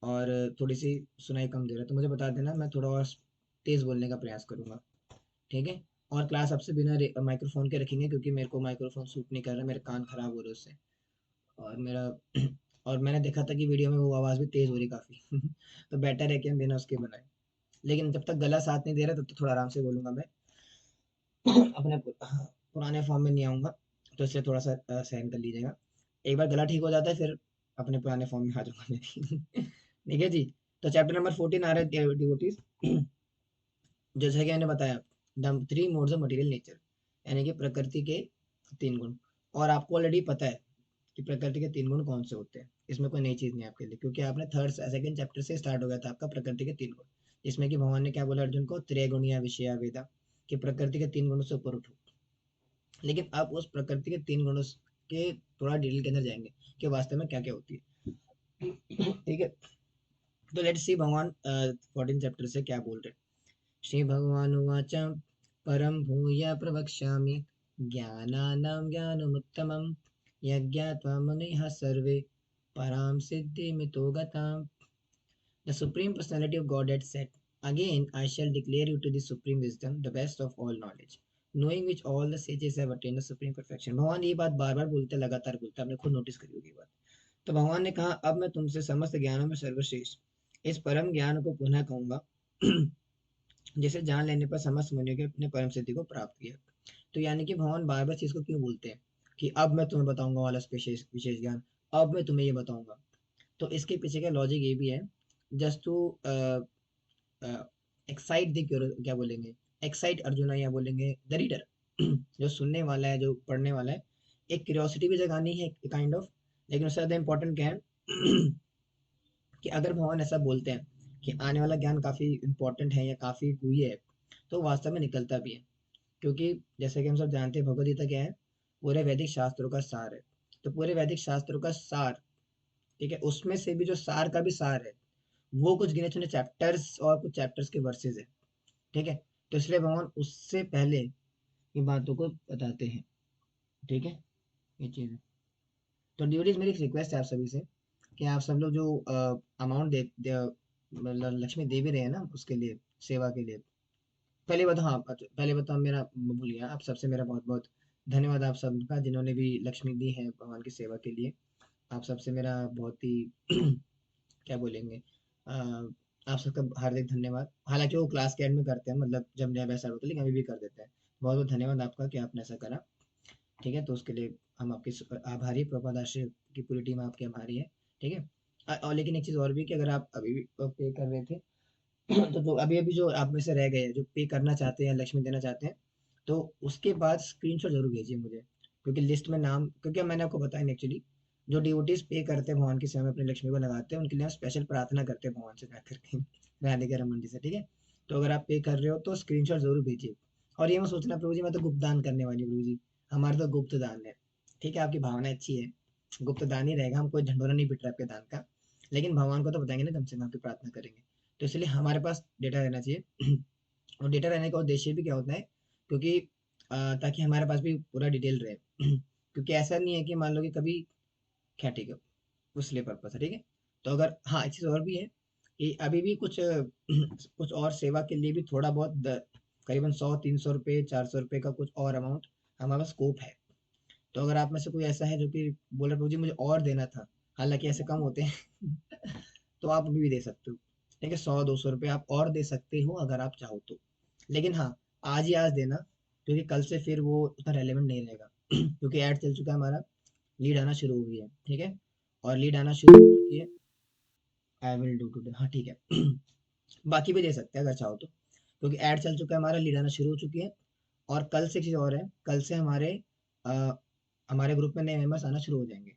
और थोड़ी सी सुनाई कम दे रहा है तो मुझे बता देना, मैं थोड़ा और तेज बोलने का प्रयास करूंगा। ठीक है। और क्लास आपसे बिना माइक्रोफोन के रखेंगे, क्योंकि मेरे को माइक्रोफोन सूट नहीं कर रहा, मेरे कान खराब हो रहे उससे। और मेरा और मैंने देखा था कि वीडियो में वो आवाज़ भी तेज हो रही काफ़ी तो बेटर है कि हम बिना उसके बनाए। लेकिन जब तक गला साथ नहीं दे रहा तब तक थोड़ा आराम से बोलूंगा मैं अपने पुराने फॉर्म में नहीं आऊँगा, तो इसलिए थोड़ा-सा सहन कर लीजिएगा। एक बार गला ठीक हो जाता है फिर अपने पुराने फॉर्म में आ जाऊँगा मैं भी। ठीक है जी। तो चैप्टर नंबर 14 आ रहा है डिवोटीज़। जैसा कि मैंने बताया, the 3 modes of material nature, यानी कि प्रकृति के 3 गुण। और आपको ऑलरेडी पता है कि प्रकृति के 3 गुण कौन से होते हैं। इसमें कोई नई चीज़ नहीं है आपके लिए, क्योंकि आपने थर्ड सेकंड चैप्टर से स्टार्ट हो गया था आपका प्रकृति के 3 गुण। जिसमें कि भगवान ने क्या बोला अर्जुन को, त्रैगुणिया विषया वेदा, कि प्रकृति के 3 गुणों से ऊपर उठो। लेकिन आप उस प्रकृति के 3 गुणों के थोड़ा डिटेल के अंदर जाएँगे कि वास्तव में क्या-क्या होती है। ठीक है? तो लेट्स सी भगवान 14 चैप्टर से क्या बोल रहे हैं। श्री भगवान उवाच, परम भूय प्रवक्ष्यामि ज्ञानानां ज्ञानमुत्तमं, यज्ञात्वा मुनयः सर्वे परां सिद्धिमितो गताम्। The Supreme Personality of Godhead said, again I shall declare you to the supreme wisdom, the best of all knowledge, knowing which all the sages have attained the supreme perfection। भगवान ये बात बार बार बोलते, लगातार बोलते, आपने खुद नोटिस करी होगी ये बात। तो भगवान ने कहा, अब मैं तुमसे समस्त ज्ञानों में सर्वश्रेष्ठ इस परम ज्ञान को पुनः कहूंगा जिसे जान लेने पर समस्त मुनियों के अपने परम सिद्धि को प्राप्त किया। तो यानी कि भगवान बार बार चीज को क्यों बोलते हैं कि अब मैं तुम्हें बताऊंगा वाला विशेष विशेष ज्ञान, अब मैं तुम्हें ये बताऊंगा। तो इसके पीछे का लॉजिक ये भी है, जस्ट टू एक्साइट द, क्या बोलेंगे, एक्साइट अर्जुना, या बोलेंगे द रीडर, जो सुनने वाला है, जो पढ़ने वाला है, एक क्यूरियोसिटी भी जगानी है काइंड ऑफ। लेकिन उससे ज़्यादा इम्पोर्टेंट क्या है कि अगर भगवान ऐसा बोलते हैं कि आने वाला ज्ञान काफ़ी इम्पोर्टेंट है या काफ़ी गुह्य है, तो वास्तव में निकलता भी है। क्योंकि जैसे कि हम सब जानते हैं, भगवद गीता क्या है, पूरे वैदिक शास्त्रों का सार है। तो पूरे वैदिक शास्त्रों का सार, ठीक है, उसमें से भी जो सार का भी सार है, वो कुछ गिने चुने चैप्टर्स और कुछ चैप्टर्स के वर्सेज है। ठीक है। तो इसलिए भगवान उससे पहले ये बातों को बताते हैं। ठीक है, ये चीज़ है। तो ड्यूटीज मेरी एक रिक्वेस्ट है आप सभी से, कि आप सब लोग जो अमाउंट मतलब लक्ष्मी दे भी रहे हैं ना उसके लिए, सेवा के लिए, पहले बताओ, हाँ पहले बताओ, मेरा भूल गया, आप सबसे मेरा बहुत बहुत धन्यवाद आप सबका, जिन्होंने भी लक्ष्मी दी है भगवान की सेवा के लिए। आप सबसे मेरा बहुत ही क्या बोलेंगे, अ, आप सबका हार्दिक धन्यवाद। हालांकि वो क्लास के एंड में करते हैं, मतलब जब नया बैच होता है, लेकिन अभी भी कर देते हैं। बहुत बहुत धन्यवाद आपका कि आपने ऐसा करा। ठीक है, तो उसके लिए हम आपके आभारी, प्रभुपाद आश्रय की पूरी टीम आपकी आभारी है। ठीक है। और लेकिन एक चीज़ और भी, कि अगर आप अभी भी पे कर रहे थे तो अभी अभी जो आप में से रह गए हैं, जो पे करना चाहते हैं, लक्ष्मी देना चाहते हैं, तो उसके बाद स्क्रीनशॉट जरूर भेजिए मुझे, क्योंकि लिस्ट में नाम, क्योंकि मैंने आपको बताया एक्चुअली, जो डिवोटीज पे करते हैं भगवान की सेवा में, अपनी लक्ष्मी को लगाते हैं, उनके लिए हम स्पेशल प्रार्थना करते हैं भगवान से जा करके राधे के रमन जी से। ठीक है। तो अगर आप पे कर रहे हो तो स्क्रीनशॉट जरूर भेजिए। और ये मत सोचना प्रभु जी मैं तो गुप्त दान करने वाली हूँ, प्रभु जी हमारा तो गुप्त दान है। ठीक है, आपकी भावना अच्छी है, गुप्त दान ही रहेगा, हम कोई झंडोरा नहीं पिट रहा आपके दान का। लेकिन भगवान को तो बताएंगे ना, कम से कम आपकी प्रार्थना करेंगे। तो इसलिए हमारे पास डेटा रहना चाहिए। और डेटा रहने का उद्देश्य भी क्या होता है, क्योंकि ताकि हमारे पास भी पूरा डिटेल रहे। क्योंकि ऐसा नहीं है कि मान लो कि कभी, क्या, ठीक है, उस लिए पर्पस है। ठीक है। तो अगर, हाँ एक चीज़ और भी है कि अभी भी कुछ कुछ और सेवा के लिए भी थोड़ा बहुत करीबन 100 300 रुपये 400 रुपये का कुछ और अमाउंट हमारे पास स्कोप है। तो अगर आप में से कोई ऐसा है जो कि बोल रहे, प्रभु जी मुझे और देना था, हालांकि ऐसे कम होते हैं तो आप अभी भी दे सकते हो। ठीक है, 100 200 रुपये आप और दे सकते हो अगर आप चाहो तो। लेकिन हाँ, आज ही आज देना, क्योंकि कल से फिर वो उतना रेलेवेंट नहीं रहेगा क्योंकि ऐड चल चुका है हमारा, लीड आना शुरू हो गई है। ठीक है। और लीड आना शुरू हो चुकी है। आई विल डू टुडे, हाँ ठीक है। बाकी भी दे सकते हैं अगर चाहो तो, क्योंकि ऐड चल चुका है हमारा, लीड आना शुरू हो चुकी है। और कल से एक चीज़ और है, कल से अ, हमारे ग्रुप में नए मेंबर्स आना शुरू हो जाएंगे।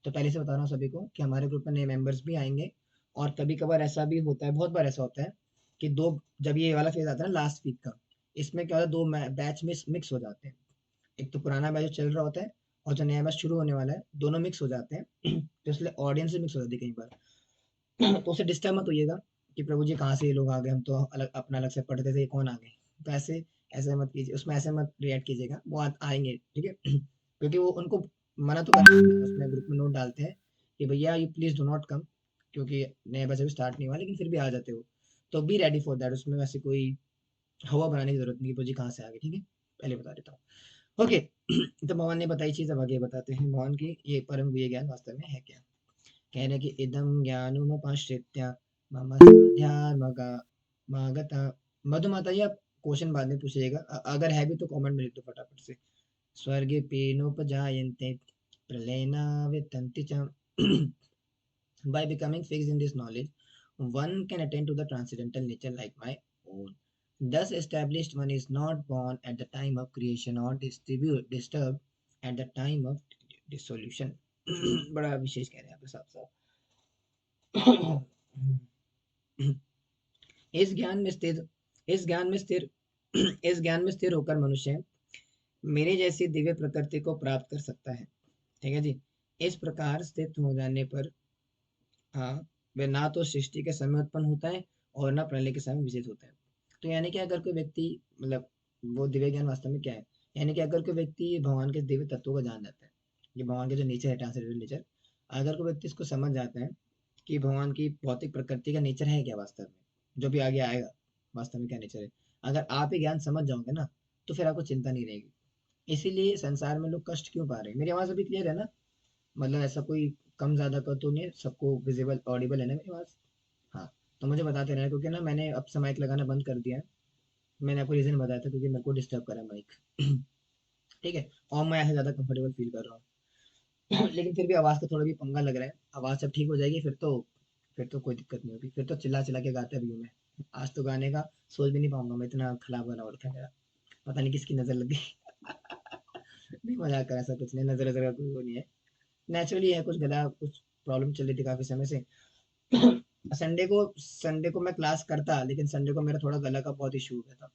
तो पहले से बता रहा हूँ सभी को कि हमारे ग्रुप में नए मेंबर्स भी आएंगे। और कभी कभार ऐसा भी होता है, बहुत बार ऐसा होता है कि दो, जब ये वाला फेज आता है ना लास्ट वीक का, इसमें क्या होता है, दो बैच में मिक्स हो जाते हैं। एक तो पुराना बैच जो चल रहा होता है, और जो नया बैच शुरू होने वाला है, दोनों मिक्स हो जाते हैं। तो इसलिए ऑडियंस भी मिक्स हो जाती है कई बार। तो उससे डिस्टर्ब मत होइएगा कि प्रभु जी कहाँ से ये लोग आ गए, हम तो अलग अपना अलग से पढ़ते थे, ये कौन आ गए। तो ऐसे ऐसे मत कीजिए, उसमें ऐसे मत रिएक्ट कीजिएगा, वो आएंगे। ठीक है। क्योंकि वो उनको मना तो करते हैं, उसमें ग्रुप में नोट डालते हैं कि भैया you please do not come, क्योंकि नया बैच अभी स्टार्ट नहीं हुआ, लेकिन फिर भी आ जाते हो, तो बी रेडी फॉर दैट। उसमें वैसे कोई हवा बनाने की जरूरत नहीं कि जी कहाँ से आ गए, ठीक है, पहले बता देता हूँ। ओके। तो भगवान ने बताई चीज, अब आगे बताते हैं भगवान की ये परम गुह्य ज्ञान वास्तव में है क्या। कह रहे कि इदम ज्ञानुमुपश्रित्य मम साध्यात्मका मागता। मधुमाता, ये आप क्वेश्चन बाद में पूछिएगा, अगर है भी तो कमेंट में लिख दो फटाफट से। स्वर्गे पेनोपजायन्ते प्रलयना वितन्ति च। By becoming fixed in this knowledge, one can attain to the transcendental nature like my own. Thus established, one is not born at the time of creation or disturbed at the time of dissolution. बड़ा विशेष कह रहे हैं आप साहब साहब। इस ज्ञान में स्थिर इस ज्ञान में स्थिर इस ज्ञान में स्थिर होकर मनुष्य मेरे जैसी दिव्य प्रकृति को प्राप्त कर सकता है। ठीक है जी। इस प्रकार स्थित हो जाने पर, हाँ, वह ना तो सृष्टि के समय उत्पन्न होता है और ना प्रलय के समय विजित होता है। तो यानी कि अगर कोई व्यक्ति, मतलब वो दिव्य ज्ञान वास्तव में क्या है, यानी कि अगर कोई व्यक्ति भगवान के दिव्य तत्वों को जान जाता है, ये भगवान के जो नेचर है, ट्रांसेंडेंटल नेचर, अगर कोई व्यक्ति इसको समझ जाता है कि भगवान की भौतिक प्रकृति का नेचर है क्या वास्तव में, जो भी आगे आएगा वास्तव में क्या नेचर है, अगर आप ये ज्ञान समझ जाओगे ना, तो फिर आपको चिंता नहीं रहेगी। इसीलिए संसार में लोग कष्ट क्यों पा रहे हैं। मेरी आवाज अभी क्लियर है ना, मतलब ऐसा कोई कम ज़्यादा का तो नहीं है, सबको विजिबल ऑडिबल है ना मेरी आवाज़। हाँ, तो मुझे बताते रहना, क्योंकि ना मैंने अब से माइक लगाना बंद कर दिया है। मैंने आपको रीज़न बताया था, क्योंकि मेरे को डिस्टर्ब करा माइक। ठीक है, और मैं ऐसे ज़्यादा कंफर्टेबल फील कर रहा हूँ। लेकिन फिर भी आवाज़ का थोड़ा भी पंगा लग रहा है। आवाज़ जब ठीक हो जाएगी फिर तो कोई दिक्कत नहीं होगी, फिर तो चिल्ला चिल्ला के गाता भी हूँ मैं। आज तो गाने का सोच भी नहीं पाऊंगा, मैं इतना खराब गाना हो रखा है मेरा। पता नहीं किसकी नज़र लग गई। नहीं, मजाक कर, ऐसा कुछ नहीं, नज़र नज़र का कोई वो नहीं है। नेचुरली है, कुछ गला कुछ प्रॉब्लम चल रही थी काफी समय से। संडे को मैं क्लास करता, लेकिन संडे को मेरा थोड़ा गला का बहुत इशू हो गया था।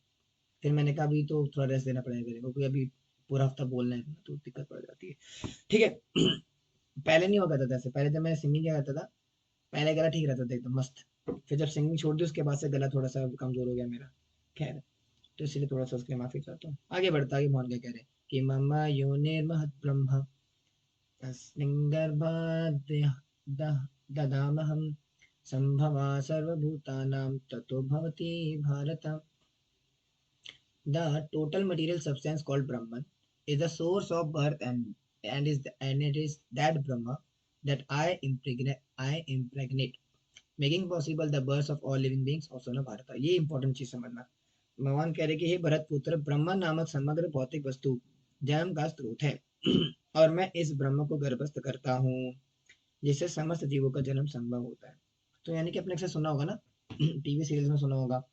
फिर मैंने कहा अभी तो थोड़ा रेस्ट देना पड़ेगा मेरे को, क्योंकि अभी पूरा हफ्ता बोलना है तो दिक्कत पड़ जाती है। ठीक है। पहले नहीं हुआ करता था ऐसे, पहले जब मैं सिंगिंग किया करता था, पहले गला ठीक रहता था एकदम मस्त। फिर जब सिंगिंग छोड़ दी उसके बाद से गला थोड़ा सा कमजोर हो गया मेरा। खैर, तो इसलिए थोड़ा सा उसके लिए माफी चाहता हूँ। आगे बढ़ता, आगे मोहन क्या कह रहे हैं कि मम योनिर्महत् ब्रह्म तस्मिन् गर्भाद् ददामहं सम्भवा सर्वभूतानां ततो भवति Bharat. The total material substance called Brahman is the source of birth, and it is that Brahma that I impregnate, making possible the birth of all living beings also न भारत। ये इंपॉर्टेंट चीज समझना। भगवान कह रहे कि हे भरत पुत्र, ब्रह्मा नामक समग्र भौतिक वस्तु जन्म का स्रोत है। और मैं इस ब्रह्म को गर्भस्थ करता हूँ, जिससे समस्त जीवों का जन्म संभव होता है। तो यानी कि अपने से सुना होगा ना, टीवी सीरियल्स में सुना होगा,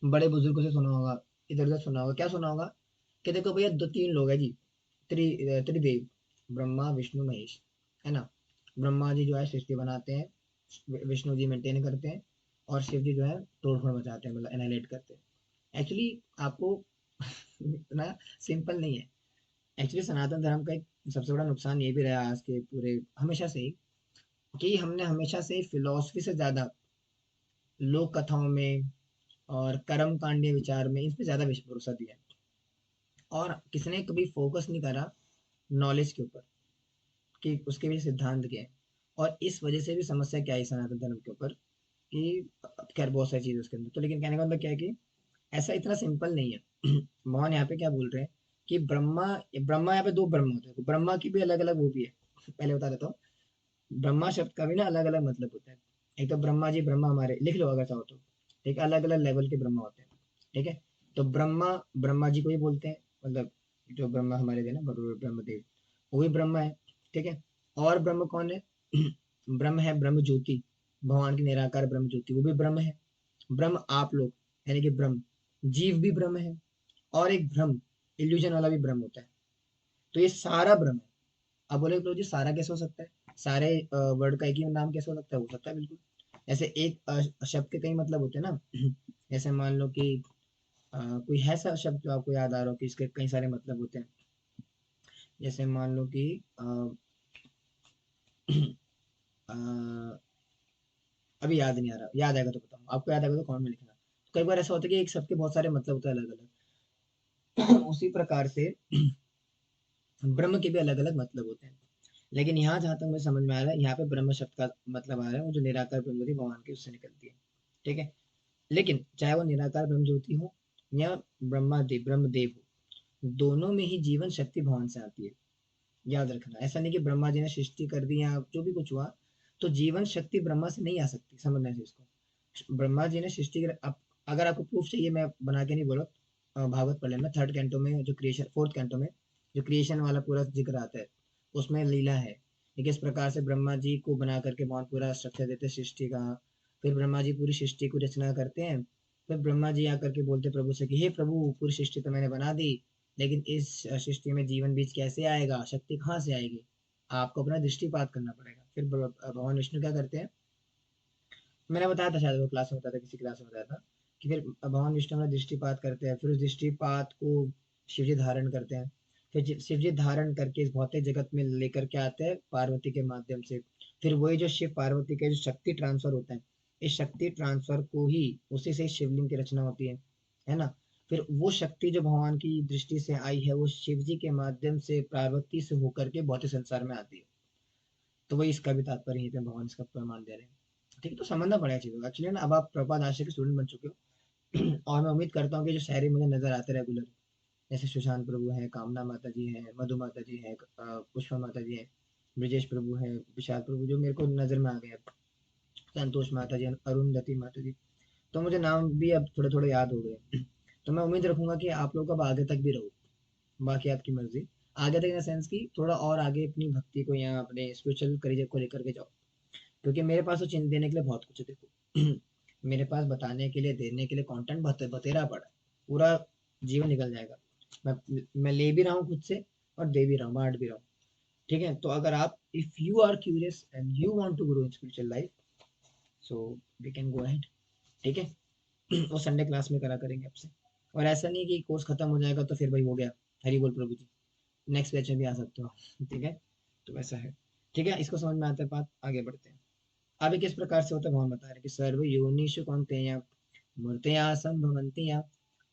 बड़े बुजुर्गों से सुना होगा, इधर उधर सुना होगा, क्या सुना होगा कि देखो भैया, दो तीन लोग है जी, त्रिदेव, ब्रह्मा विष्णु महेश, है ना। ब्रह्मा जी जो है सृष्टि बनाते हैं, विष्णु जी मेंटेन करते हैं, और शिव जी जो है तोड़ फोड़ मचाते हैं, मतलब एनालाइट करते हैं। एक्चुअली आपको इतना सिंपल नहीं है। एक्चुअली सनातन धर्म का एक सबसे बड़ा नुकसान ये भी रहा आज के पूरे हमेशा से ही, कि हमने हमेशा से फिलोसफी से ज्यादा लोक कथाओं में और कर्म कांडीय विचार में, इस पे ज्यादा भरोसा दिया है। और किसी ने कभी फोकस नहीं करा नॉलेज के ऊपर, कि उसके भी सिद्धांत क्या है। और इस वजह से भी समस्या क्या है सनातन धर्म के ऊपर, कि खैर बहुत सारी चीज़ उसके अंदर, तो लेकिन कहने का मतलब क्या है कि ऐसा इतना सिंपल नहीं है। मोहन यहाँ पे क्या बोल रहे हैं कि ब्रह्मा ब्रह्मा यहाँ पे दो ब्रह्म होते हैं, तो ब्रह्मा की भी अलग अलग वो भी है। पहले बता देता हूँ, ब्रह्मा शब्द का भी ना अलग अलग मतलब होता है। एक तो ब्रह्मा जी, ब्रह्मा हमारे लिख लो अगर चाहो तो, ठीक है, अलग अलग लेवल के ब्रह्मा होते हैं। ठीक है। तो ब्रह्मा, ब्रह्मा जी को ही बोलते हैं, मतलब जो ब्रह्मा हमारे थे ना, ब्रह्मदेव, वो भी ब्रह्मा है। ठीक है। और ब्रह्म कौन है? ब्रह्म है ब्रह्म ज्योति, भगवान की निराकार ब्रह्म ज्योति, वो भी ब्रह्म है। ब्रह्म आप लोग, यानी कि ब्रह्म, जीव भी ब्रह्म है। और एक भ्रम, इल्यूजन वाला भी ब्रह्म होता है। तो ये सारा ब्रह्म है। अब बोले तो जी सारा कैसे हो सकता है, सारे वर्ड का एक ही नाम कैसे हो सकता है बिल्कुल। ऐसे एक शब्द के कई मतलब होते हैं ना। जैसे मान लो कि कोई है सा शब्द जो आपको याद आ रहा हो कि इसके कई सारे मतलब होते हैं। जैसे मान लो कि अ, अभी याद नहीं आ रहा, याद आएगा तो बताऊँ, आपको याद आएगा तो कमेंट में लिखना। कई बार ऐसा होता है कि एक शब्द के बहुत सारे मतलब होते हैं अलग अलग। उसी प्रकार से ब्रह्म के भी अलग अलग मतलब होते हैं। लेकिन यहाँ जहाँ तक मुझे समझ में आ रहा है, यहाँ पे ब्रह्म शब्द का मतलब आ रहा है वो जो निराकार ब्रह्म ज्योति भगवान की उससे निकलती है। ठीक है। लेकिन चाहे वो निराकार ब्रह्म ज्योति हो या ब्रह्मदेव हो, दोनों में ही जीवन शक्ति भगवान से आती है। याद रखना, ऐसा नहीं कि ब्रह्मा जी ने सृष्टि कर दी या जो भी कुछ हुआ तो जीवन शक्ति ब्रह्मा से नहीं आ सकती, समझना है इसको। ब्रह्मा जी ने सृष्टि कर अगर आपको प्रूफ चाहिए, मैं बना के नहीं बोला, भागवत पढ़ लेना, थर्ड कैंटो में जो क्रिएशन, फोर्थ कैंटो में जो क्रिएशन वाला पूरा जिक्र आता है, उसमें लीला है कि किस प्रकार से ब्रह्मा जी को बना करके बहुत पूरा स्ट्रक्चर देते हैं सृष्टि का। फिर ब्रह्मा जी पूरी सृष्टि को रचना करते हैं। फिर ब्रह्मा जी आकर के बोलते प्रभु से कि हे प्रभु, पूरी सृष्टि तो मैंने बना दी, लेकिन इस सृष्टि में जीवन बीज कैसे आएगा, शक्ति कहाँ से आएगी, आपको अपना दृष्टिपात करना पड़ेगा। फिर भगवान विष्णु क्या करते हैं, मैंने बताया था शायद, वो क्लास में बताया था, किसी क्लास में बताया था कि फिर भगवान विष्णु अपना दृष्टिपात करते हैं, फिर उस दृष्टिपात को शिव जी धारण करते हैं। फिर शिव जी धारण करके इस भौतिक जगत में लेकर के आते हैं पार्वती के माध्यम से। फिर वही जो शिव पार्वती के जो शक्ति ट्रांसफर होता है, इस शक्ति ट्रांसफर को ही, उसी से शिवलिंग की रचना होती है ना। फिर वो शक्ति जो भगवान की दृष्टि से आई है, वो शिव जी के माध्यम से पार्वती से होकर के भौतिक संसार में आती है। तो वही इसका भी तात्पर्य यहीं पे भगवान इसका प्रमाण दे रहे हैं। ठीक है, तो समझना पड़ेगा चीज़ों को एक्चुअली ना। अब आप प्रभुपाद आश्रय के स्टूडेंट बन चुके हो और मैं उम्मीद करता हूँ कि जो शायरी मुझे नजर आते रेगुलर, जैसे सुशांत प्रभु हैं, कामना माता जी हैं, मधु माता जी हैं, पुष्पा माता जी हैं, ब्रजेश प्रभु हैं, विशाल प्रभु जो मेरे को नजर में आ गए अब, संतोष माता जी, अरुंधति माता जी, तो मुझे नाम भी अब थोड़े थोड़े याद हो गए। तो मैं उम्मीद रखूंगा कि आप लोग अब आगे तक भी रहो, बाकी आपकी मर्जी। आगे तक इन सेंस की थोड़ा और आगे अपनी भक्ति को या अपने स्पिरिचुअल करियर को लेकर के जाओ, क्योंकि मेरे पास तो चिन्ह देने के लिए बहुत कुछ है, देखो मेरे पास बताने के लिए, देने के लिए कंटेंट बतेरा पड़ा है, पूरा जीवन निकल जाएगा। मैं ले भी रहा हूँ खुद से और दे भी रहा हूँ, बांट भी रहा हूँ। ठीक है, तो अगर आप, if you are curious and you want to grow in spiritual life, so we can go ahead. ठीक है। और संडे क्लास में करा करेंगे आपसे। और ऐसा नहीं कि कोर्स खत्म हो जाएगा तो फिर वही हो गया, हरी बोल प्रभु जी, नेक्स्ट बैच में भी आ सकते हो। ठीक है, तो वैसा है। ठीक है, इसको समझ में आता है बात, आगे बढ़ते हैं। अभी किस प्रकार से होता है भगवान बता रहे हैं कि सर्व योनिषु कौन्तेय मूर्तया संभवन्ति या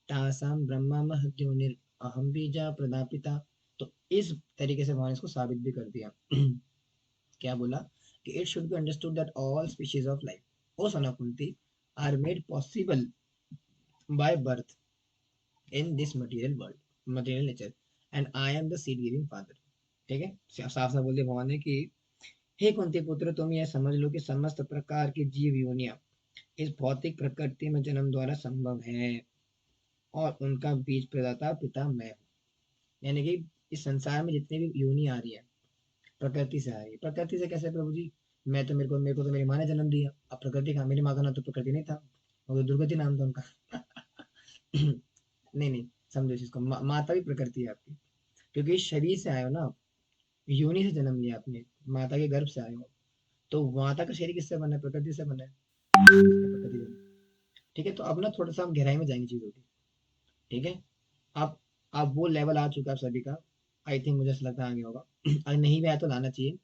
तासां ब्रह्मा महद्योनिर अहम बीजा प्रदापिता। तो इस तरीके से भगवान इसको साबित भी कर दिया। क्या बोला कि it should be understood that all species of life, O son of Kunti, are made possible by birth in this material world, material nature, and I am the seed giving father. ठीक है, साफ साफ बोल दिया भगवान ने कि हे कुंती पुत्र, तुम यह समझ लो कि समस्त प्रकार की जीव योनियां इस भौतिक प्रकृति में जन्म द्वारा संभव है, और उनका बीज प्रदाता पिता मैं हूँ। यानी कि इस संसार में जितनी भी योनि आ रही है, प्रकृति से आ रही है। प्रकृति से कैसे प्रभु जी, मैं तो, मेरे को तो मेरी माँ ने जन्म दिया, अब प्रकृति का, मेरी माँ का नाम तो प्रकृति नहीं था, वो तो दुर्गति नाम था उनका। नहीं नहीं, समझो इस चीज को, माता भी प्रकृति है आपकी, क्योंकि इस शरीर से आए हो ना आप, योनि से जन्म लिया आपने, माता के गर्भ से आए हो। तो माता का शरीर किससे बना है, प्रकृति से बना है, इसलिए प्रकृति जन्म। ठीक है, तो अब ना थोड़ा सा हम गहराई में जाएंगे चीजों की। ठीक है, आप आप वो लेवल आ चुका है आप सभी का, आई थिंक, मुझे ऐसा लगता है आगे होगा। अगर नहीं भी आया तो लाना चाहिए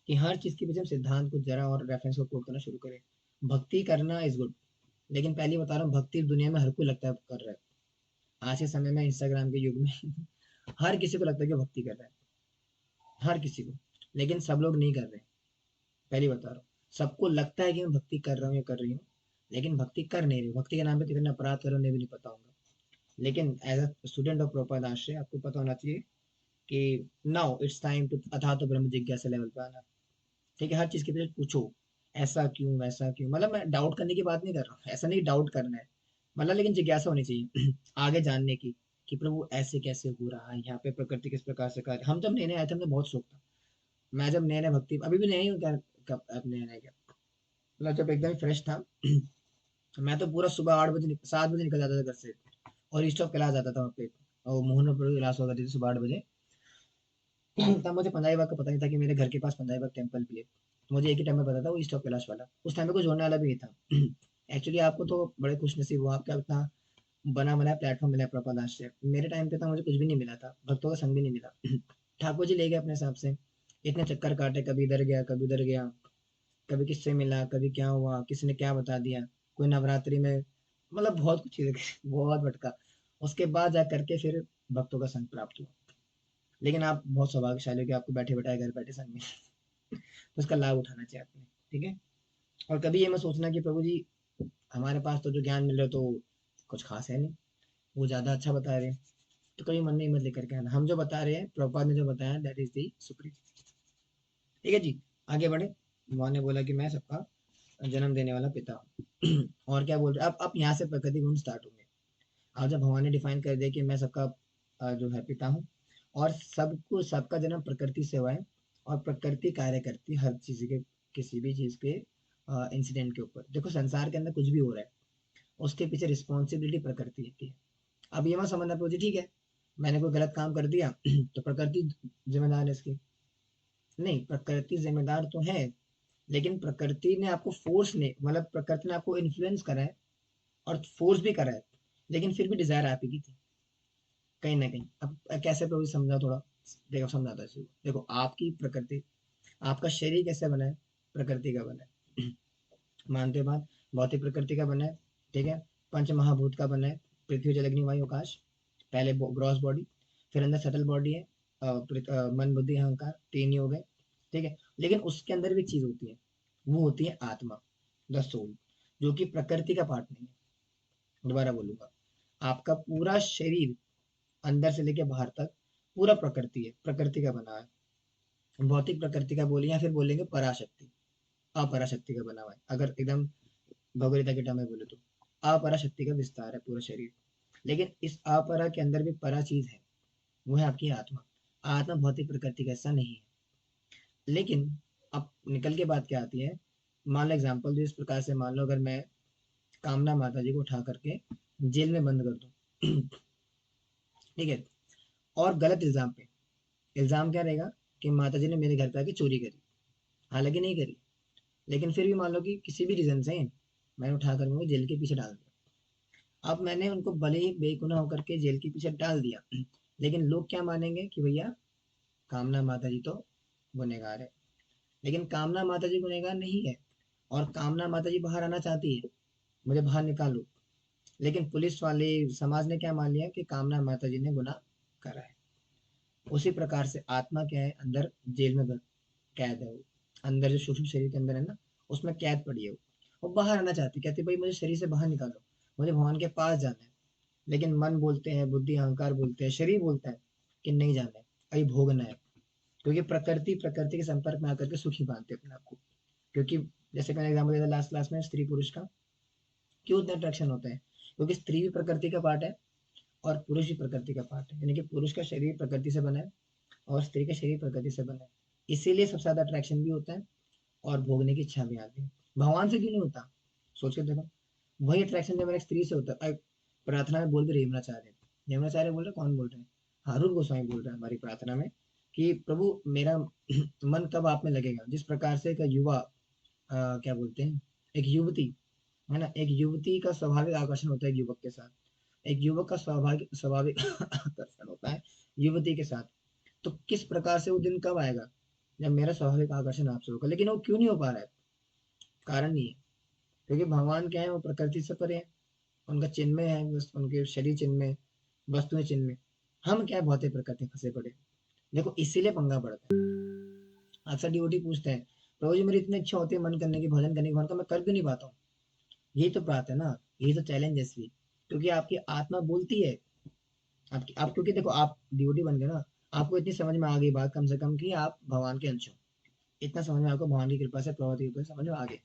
कि हर चीज के पीछे हम सिद्धांत को जरा और रेफरेंस को कोट करना शुरू करें। भक्ति करना इज गुड, लेकिन पहले बता रहा हूँ, भक्ति दुनिया में हर कोई लगता है कर रहा है। आज के समय में, इंस्टाग्राम के युग में हर किसी को लगता है कि वो भक्ति कर रहा है, हर किसी को, लेकिन सब लोग नहीं कर रहे हैं। पहली बता रहा हूँ, सबको लगता है कि मैं भक्ति कर रहा हूँ या कर रही हूँ, लेकिन भक्ति कर नहीं रही हूँ। भक्ति के नाम पे कितने अपराध कर रहे हो उन्हें भी नहीं पता होगा। लेकिन as a student of Prabhupada Ashraya आपको पता होना चाहिए कि नाउ इट्स टाइम टू अथा तो ब्रह्म जिज्ञासा लेवल पे आना। ठीक है, हर चीज के पीछे पूछो, ऐसा क्यों, वैसा क्यों, मतलब मैं डाउट करने की बात नहीं कर रहा हूँ, ऐसा नहीं डाउट करना है, मतलब लेकिन जिज्ञासा होनी चाहिए आगे जानने की, कि प्रभु ऐसे कैसे हो रहा है, यहाँ पे प्रकृति किस प्रकार से कार्य। हम जब नए नए आए थे हमें बहुत शौक था, मैं जब नए नए भक्ति, अभी भी नया ही हूँ क्या, कब अब नया नया क्या, मतलब जब एकदम फ्रेश था मैं तो पूरा सुबह 8 बजे 7 बजे निकल जाता था घर से, और स्टॉप क्लास जाता था वहाँ पे, और मोहनपुर क्लास होती थी सुबह 8 बजे। तब मुझे पंजाबी बाग का पता नहीं था कि मेरे घर के पास पंजाबी बाग टेम्पल भी है। तो मुझे एक ही टाइम में पता था, वो स्टॉप कैलाश वाला, उस टाइम में कोई जोड़ने वाला भी नहीं था। एक्चुअली आपको तो बड़े खुश नसीब हुआ, आपका इतना बना बनाया प्लेटफॉर्म मिला प्रपादाश से। मेरे टाइम पे था, मुझे कुछ भी नहीं मिला था, भक्तों का संग भी नहीं मिला। ठाकुर जी ले गए अपने हिसाब से, इतने चक्कर काटे, कभी इधर गया, कभी उधर गया, कभी किससे मिला, कभी क्या हुआ, किसी ने क्या बता दिया, कोई नवरात्रि में, मतलब बहुत कुछ चीजें बहुत भटका। उसके बाद जा करके फिर भक्तों का संग प्राप्त हुआ। लेकिन आप बहुत सौभाग्यशाली हो कि आपको बैठे बैठाए घर बैठे सब मिल तो उसका लाभ उठाना चाहिए आपने। ठीक है। और कभी ये मत सोचना कि प्रभु जी हमारे पास तो जो ज्ञान मिल रहा है तो कुछ खास है नहीं, वो ज्यादा अच्छा बता रहे हैं, तो कभी मन में हिम्मत लेकर के आना। हम जो बता रहे हैं, प्रभुपाद ने जो बताया, दैट इज दी सुप्रीम। ठीक है जी। आगे बढ़े। भगवान ने बोला कि मैं सबका जन्म देने वाला पिता हूँ। और क्या बोल रहे हैं, अब यहाँ से प्रकृति गुण स्टार्ट होंगे। आज जब भगवान ने डिफाइन कर दिया कि मैं सबका जो है पिता हूँ, और सबको सबका जन्म प्रकृति से हुआ है, और प्रकृति कार्य करती है हर चीज के, किसी भी चीज के इंसिडेंट के ऊपर। देखो संसार के अंदर कुछ भी हो रहा है, उसके पीछे रिस्पॉन्सिबिलिटी प्रकृति की है। अब ये मत समझना पड़ो जी ठीक है, मैंने कोई गलत काम कर दिया तो प्रकृति जिम्मेदार है इसकी। नहीं, प्रकृति जिम्मेदार तो है, लेकिन प्रकृति ने आपको फोर्स ने, मतलब प्रकृति ने आपको इन्फ्लुएंस करा है और फोर्स भी करा है, लेकिन फिर भी डिजायर आप ही की थी कहीं ना कहीं। अब कैसे प्रभु जी समझा थोड़ा। देखो समझाता है इसको। देखो आपकी प्रकृति, आपका शरीर कैसे बना है, प्रकृति का बना है। मानते हो बात, भौतिक प्रकृति का बना है। ठीक है। पंच महाभूत का बना है, पृथ्वी जल अग्नि वायु आकाश। पहले ग्रॉस बॉडी, फिर अंदर सटल बॉडी है, मन बुद्धि अहंकार, तीन ही हो गए। ठीक है। लेकिन उसके अंदर भी एक चीज होती है, वो होती है आत्मा, द सोल, जो कि प्रकृति का पार्ट नहीं है। दोबारा बोलूंगा, आपका पूरा शरीर अंदर से लेके बाहर तक पूरा प्रकृति है, प्रकृति का बना है। भौतिक प्रकृति का बोले या फिर बोलेंगे पराशक्ति, अपराशक्ति का बना हुआ है, अगर एकदम भगवदगीता के टर्म में बोले तो। अपराशक्ति का विस्तार है पूरा शरीर। लेकिन इस अपरा के अंदर भी परा चीज है, वो है आपकी आत्मा। आत्मा भौतिक प्रकृति का हिस्सा नहीं है। लेकिन अब निकल के बात क्या आती है, मान लो एग्जाम्पल दो इस प्रकार से, मान लो अगर मैं कामना माता जी को उठा करके जेल में बंद कर दूं। ठीक है। और गलत इल्जाम पे, इल्जाम क्या रहेगा कि माता जी ने मेरे घर पे आके चोरी करी, हालांकि नहीं करी, लेकिन फिर भी मान लो कि किसी भी रीजन से मैंने उठा कर उनको जेल के पीछे डाल दिया। अब मैंने उनको भले ही बेगुनाह होकर के जेल के पीछे डाल दिया, लेकिन लोग क्या मानेंगे कि भैया कामना माता जी तो गुनहगार है। लेकिन कामना माता जी गुनहगार नहीं है, और कामना माता जी बाहर आना चाहती है, मुझे बाहर निकालो। लेकिन पुलिस वाले, समाज ने क्या मान लिया कि कामना माता जी ने गुनाह करा है। उसी प्रकार से आत्मा क्या है, अंदर जेल में कैद है वो, अंदर जो सूक्ष्म शरीर के अंदर है ना, उसमें कैद पड़ी है वो बाहर आना चाहती, कहती भाई मुझे शरीर से बाहर निकालो, मुझे भगवान के पास जाना है। लेकिन मन बोलते हैं, बुद्धि अहंकार बोलते हैं, शरीर बोलता है कि नहीं जाना है, अभी भोगना है। क्योंकि प्रकृति प्रकृति के संपर्क में आकर के सुखी मानते हैं अपने आप को। क्योंकि जैसे मैंने एग्जाम्पल दिया था लास्ट क्लास में, स्त्री पुरुष का क्यों इतना अट्रैक्शन होता है, क्योंकि स्त्री भी प्रकृति का पार्ट है और पुरुष भी प्रकृति का पार्ट है। यानी कि पुरुष का शरीर प्रकृति से बना है और स्त्री का शरीर प्रकृति से बना है। इसीलिए सबसे ज्यादा अट्रैक्शन भी होता है और भोगने की इच्छा भी आती है। भगवान से क्यों नहीं होता, सोच के देखो। वही अट्रैक्शन जब एक स्त्री से होता है। प्रार्थना में बोल भी यमुनाचार्य, यमुनाचार्य बोल रहे कौन बोल रहे हैं, हारून गोस्वामी बोल रहे हैं हमारी प्रार्थना में, कि प्रभु मेरा मन कब आप में लगेगा। जिस प्रकार से एक युवा क्या बोलते हैं, एक युवती है ना, एक युवती का स्वाभाविक आकर्षण होता है एक युवक के साथ, एक युवक का स्वाभाविक स्वाभाविक आकर्षण होता है युवती के साथ। तो किस प्रकार से वो दिन कब आएगा जब मेरा स्वाभाविक आकर्षण आपसे होगा, लेकिन वो क्यों नहीं हो पा रहा है। कारण नहीं है, क्योंकि भगवान क्या है, वो प्रकृति से परे है, उनका चिन्मय है, बस उनके शरीर चिन्मय, वस्तुएं चिन्मय। हम क्या है, भौतिक प्रकृति में फंसे पड़े। देखो इसीलिए पंगा पड़ता है। अक्सर डिवोटी पूछते हैं, प्रभु जी मेरी इतनी इच्छा होती है मन करने की, भजन करने की, भगवान का मैं कर क्यों नहीं पाता हूँ। यही तो बात है ना, यही तो चैलेंज है इसलिए, क्योंकि आपकी आत्मा बोलती है। आपकी आप क्योंकि देखो आप डिवोटी बन गए ना, आपको इतनी समझ में आ गई बात कम से कम कि आप भगवान के अंश हो। इतना समझ में आपको भगवान की कृपा से, प्रभु की कृपा से समझ में आ गए।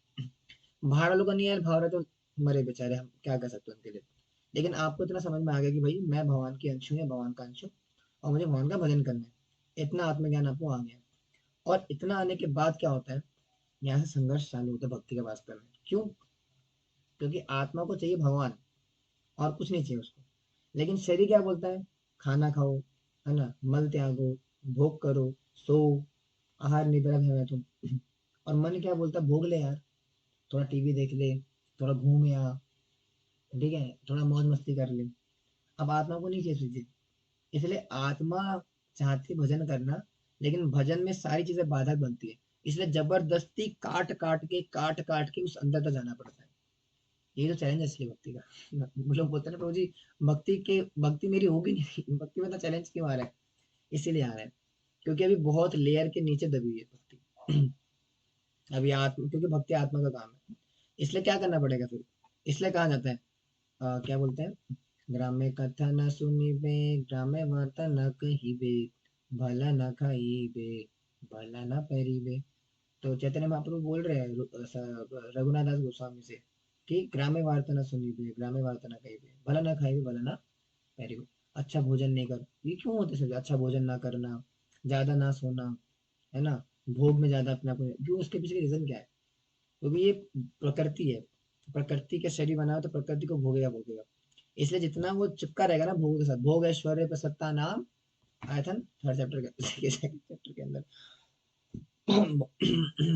बाहर वालों का नहीं यार, भाव रहे तो मरे बेचारे, हम क्या कर सकते हैं उनके लिए। लेकिन आपको इतना समझ में आ गया कि भाई मैं भगवान की अंश हूँ या भगवान का अंश हूँ, और मुझे भगवान का भजन करना है। इतना आत्मज्ञान आपको आ गया। और इतना आने के बाद क्या होता है, यहाँ से संघर्ष चालू होता है भक्ति के वास्तव में। क्यों, क्योंकि आत्मा को चाहिए भगवान, और कुछ नहीं चाहिए उसको। लेकिन शरीर क्या बोलता है, खाना खाओ, है ना, मल त्यागो, भोग करो, सो, आहार निद्रा है तुम। और मन क्या बोलता है, भोग ले यार, थोड़ा टीवी देख ले, थोड़ा घूम या, ठीक है, थोड़ा मौज मस्ती कर ले। अब आत्मा को नहीं चाहिए चीजें। इसलिए आत्मा चाहती है भजन करना, लेकिन भजन में सारी चीजें बाधक बनती है। इसलिए जबरदस्ती काट काट के उस अंदर तक जाना पड़ता है। ये तो चैलेंज है असली भक्ति का। लोग बोलते हैं ना प्रभु जी भक्ति मेरी होगी नहीं। भक्ति में तो चैलेंज क्यों आ रहा है, इसीलिए आ रहा है, क्योंकि अभी बहुत लेयर के नीचे दबी हुई है भक्ति। अभी आत्मा, क्योंकि भक्ति आत्मा का काम है, इसलिए क्या करना पड़ेगा फिर, इसलिए कहा जाता है क्या बोलते हैं, ग्राम्य कथा न सुनिबे, ग्राम्य वार्ता न कहिबे, भला न खाइबे, भला न परिबे। तो चैतन्य महाप्रभु बोल रहे हैं रघुनाथ दास गोस्वामी से कि ग्राम्य वार्ता न सुनिबे, ग्राम्य वार्ता न कहिबे, भला न खाइबे, भला न परिबे। अच्छा भोजन नहीं कर, ये क्यों होते सब, अच्छा भोजन ना करना, ज्यादा ना सोना, है ना, भोग में ज्यादा अपना को, क्यों, उसके पीछे रीजन क्या है, क्योंकि ये प्रकृति है, प्रकृति का शरीर बना हो तो प्रकृति को भोगेगा भोगेगा। इसलिए जितना वो चिपका रहेगा ना भोग के साथ, भोग ऐश्वर्य पर सत्ता नाम, आया था ना थर्ड चैप्टर के सेकंड चैप्टर के अंदर।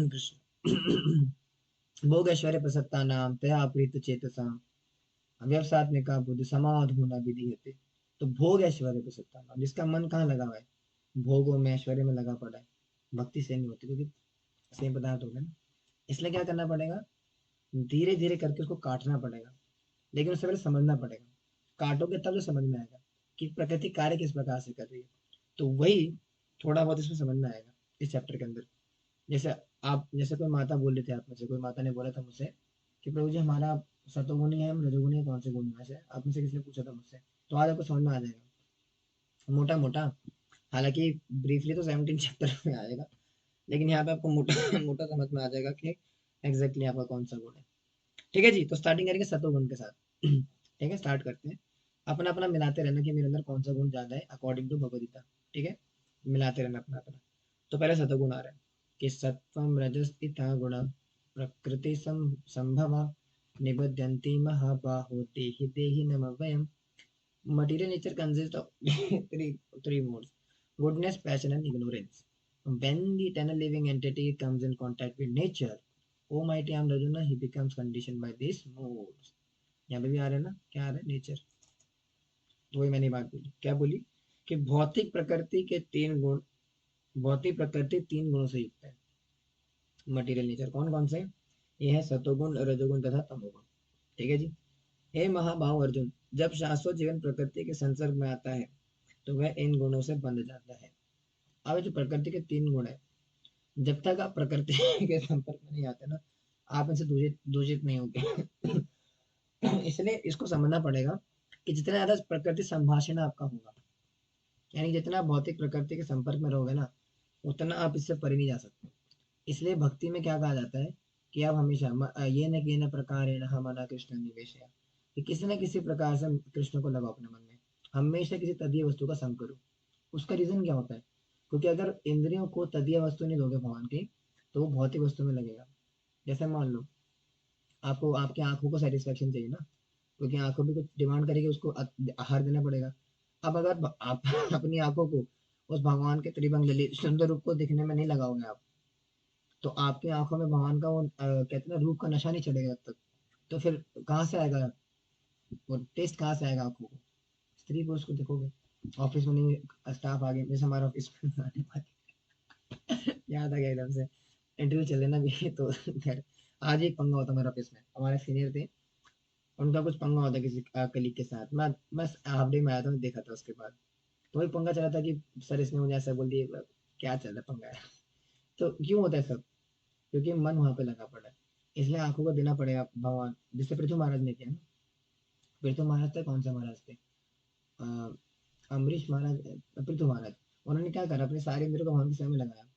कृष्ण। भोग ऐश्वर्य पर सत्ता नाम तया प्रीत चेतसा, व्यवसात्मिका बुद्धि समाधि होना विधि होते। तो भोग ऐश्वर्य पर सत्ता नाम, जिसका मन कहाँ लगा हुआ है, भोगों में ऐश्वर्य में लगा पड़ा है, भक्ति से नहीं होती, क्योंकि सेम पदार्थ हो गए ना। इसलिए क्या करना पड़ेगा, धीरे धीरे करके उसको काटना पड़ेगा, लेकिन उससे पहले समझना पड़ेगा। काटोगे तब तो समझ में आएगा कि प्रकृति कार्य किस प्रकार से कर रही है। तो वही थोड़ा बहुत इसमें समझ में आएगा इस चैप्टर के अंदर। जैसे आप, जैसे कोई माता बोल रहे थे, आप में से कोई माता ने बोला था मुझसे कि प्रभु जी हमारा सतोगुणी है, हम रजोगुणी है, कौन से गुण है, वैसे आप में से किसी ने पूछा था मुझसे। तो आज आपको समझ में आ जाएगा मोटा मोटा। हालांकि ब्रीफली तो 17 चैप्टर में आएगा, लेकिन यहाँ पे आपको मोटा मोटा समझ में आ जाएगा कि एग्जैक्टली आपका कौन सा गुण है। ठीक है जी, तो स्टार्टिंग करेंगे सतोगुण के साथ। ठीक है, स्टार्ट करते हैं। अपना अपना मिलाते रहना कि मेरे अंदर कौन सा गुण ज्यादा है अकॉर्डिंग टू भगवदगीता। ठीक है, मिलाते रहना अपना अपना। तो पहले सतोगुण आ रहा है कि सत्वम रजस्थिता गुण प्रकृति संभवा निबध्यन्ति महाबाहो देहि देहि नमः। Material nature consists of three modes: goodness, passion, and ignorance. When the eternal living entity comes in contact with nature, O mighty Arjuna, he becomes conditioned by these modes. यहाँ पे भी आ रहा है ना, क्या आ रहा है, नेचर। वही मैंने बात बोली, क्या बोली कि भौतिक प्रकृति के तीन गुण, भौतिक प्रकृति तीन गुणों से युक्त है। मटेरियल नेचर कौन कौन से, ये है सतोगुण, रजोगुण तथा तमोगुण। ठीक है जी। हे महाभाव अर्जुन, जब शाश्वत जीवन प्रकृति के संसर्ग में आता है तो वह इन गुणों से बंध जाता है। अब जो प्रकृति के तीन गुण है, जब तक आप प्रकृति के संपर्क में नहीं आते ना, आप इनसे दूषित दूषित नहीं होगे। इसलिए इसको समझना पड़ेगा कि जितना ज्यादा प्रकृति संभाषण आपका होगा, यानी जितना भौतिक प्रकृति के संपर्क में रहोगे ना, उतना आप इससे परे नहीं जा सकते। इसलिए भक्ति में क्या कहा जाता है कि आप हमेशा ये न कि न प्रकार मना कृष्ण निवेश, कि किसी न किसी प्रकार से कृष्ण को लगाओ अपने मन में, हमेशा किसी तदीय वस्तु का संग करो। उसका रीजन क्या होता है, क्योंकि अगर इंद्रियों को तदीय वस्तु नहीं दोगे भगवान की, तो वो भौतिक वस्तु में लगेगा। जैसे मान लो आपको आपकी आंखों को सेटिस्फेक्शन चाहिए ना, क्योंकि आंखों भी कुछ डिमांड करेगी, उसको आहार देना पड़ेगा। अब अगर आप अपनी आंखों को उस भगवान के त्रिभंग ललित सुंदर रूप को दिखने में नहीं लगाओगे आप, तो आपकी आंखों में भगवान का वो कहते हैं ना रूप का नशा नहीं चढ़ेगा जब तक। तो फिर कहाँ से आएगा वो टेस्ट, कहाँ से आएगा आंखों को। स्त्री पुरुष को देखोगे, ऑफिस में नहीं, स्टाफ आ गए, जैसे हमारे ऑफिस में आने वाले, याद आ गया एकदम से, इंटरव्यू चल रहा ना भी तो खैर, आज एक पंगा होता हमारे ऑफिस में, हमारे सीनियर थे, उनका कुछ पंगा होता किसी कलीग के साथ। मैं हाफ डे में आया था, मैं देखा था उसके बाद। तो वही पंगा चला था कि सर इसने मुझे ऐसा बोल दिया, क्या चल रहा है पंगा है। तो क्यों होता है सब, क्योंकि मन वहां पे लगा पड़ा है। इसलिए आंखों को देना पड़ेगा भगवान, जिससे पृथ्वी महाराज ने किया ना। पृथ्वी महाराज थे, कौन से महाराज थे, अ, अम्बरीश महाराज, पृथ्वी महाराज। उन्होंने क्या करा, अपने सारे इंद्र को भगवान के सामने लगाया।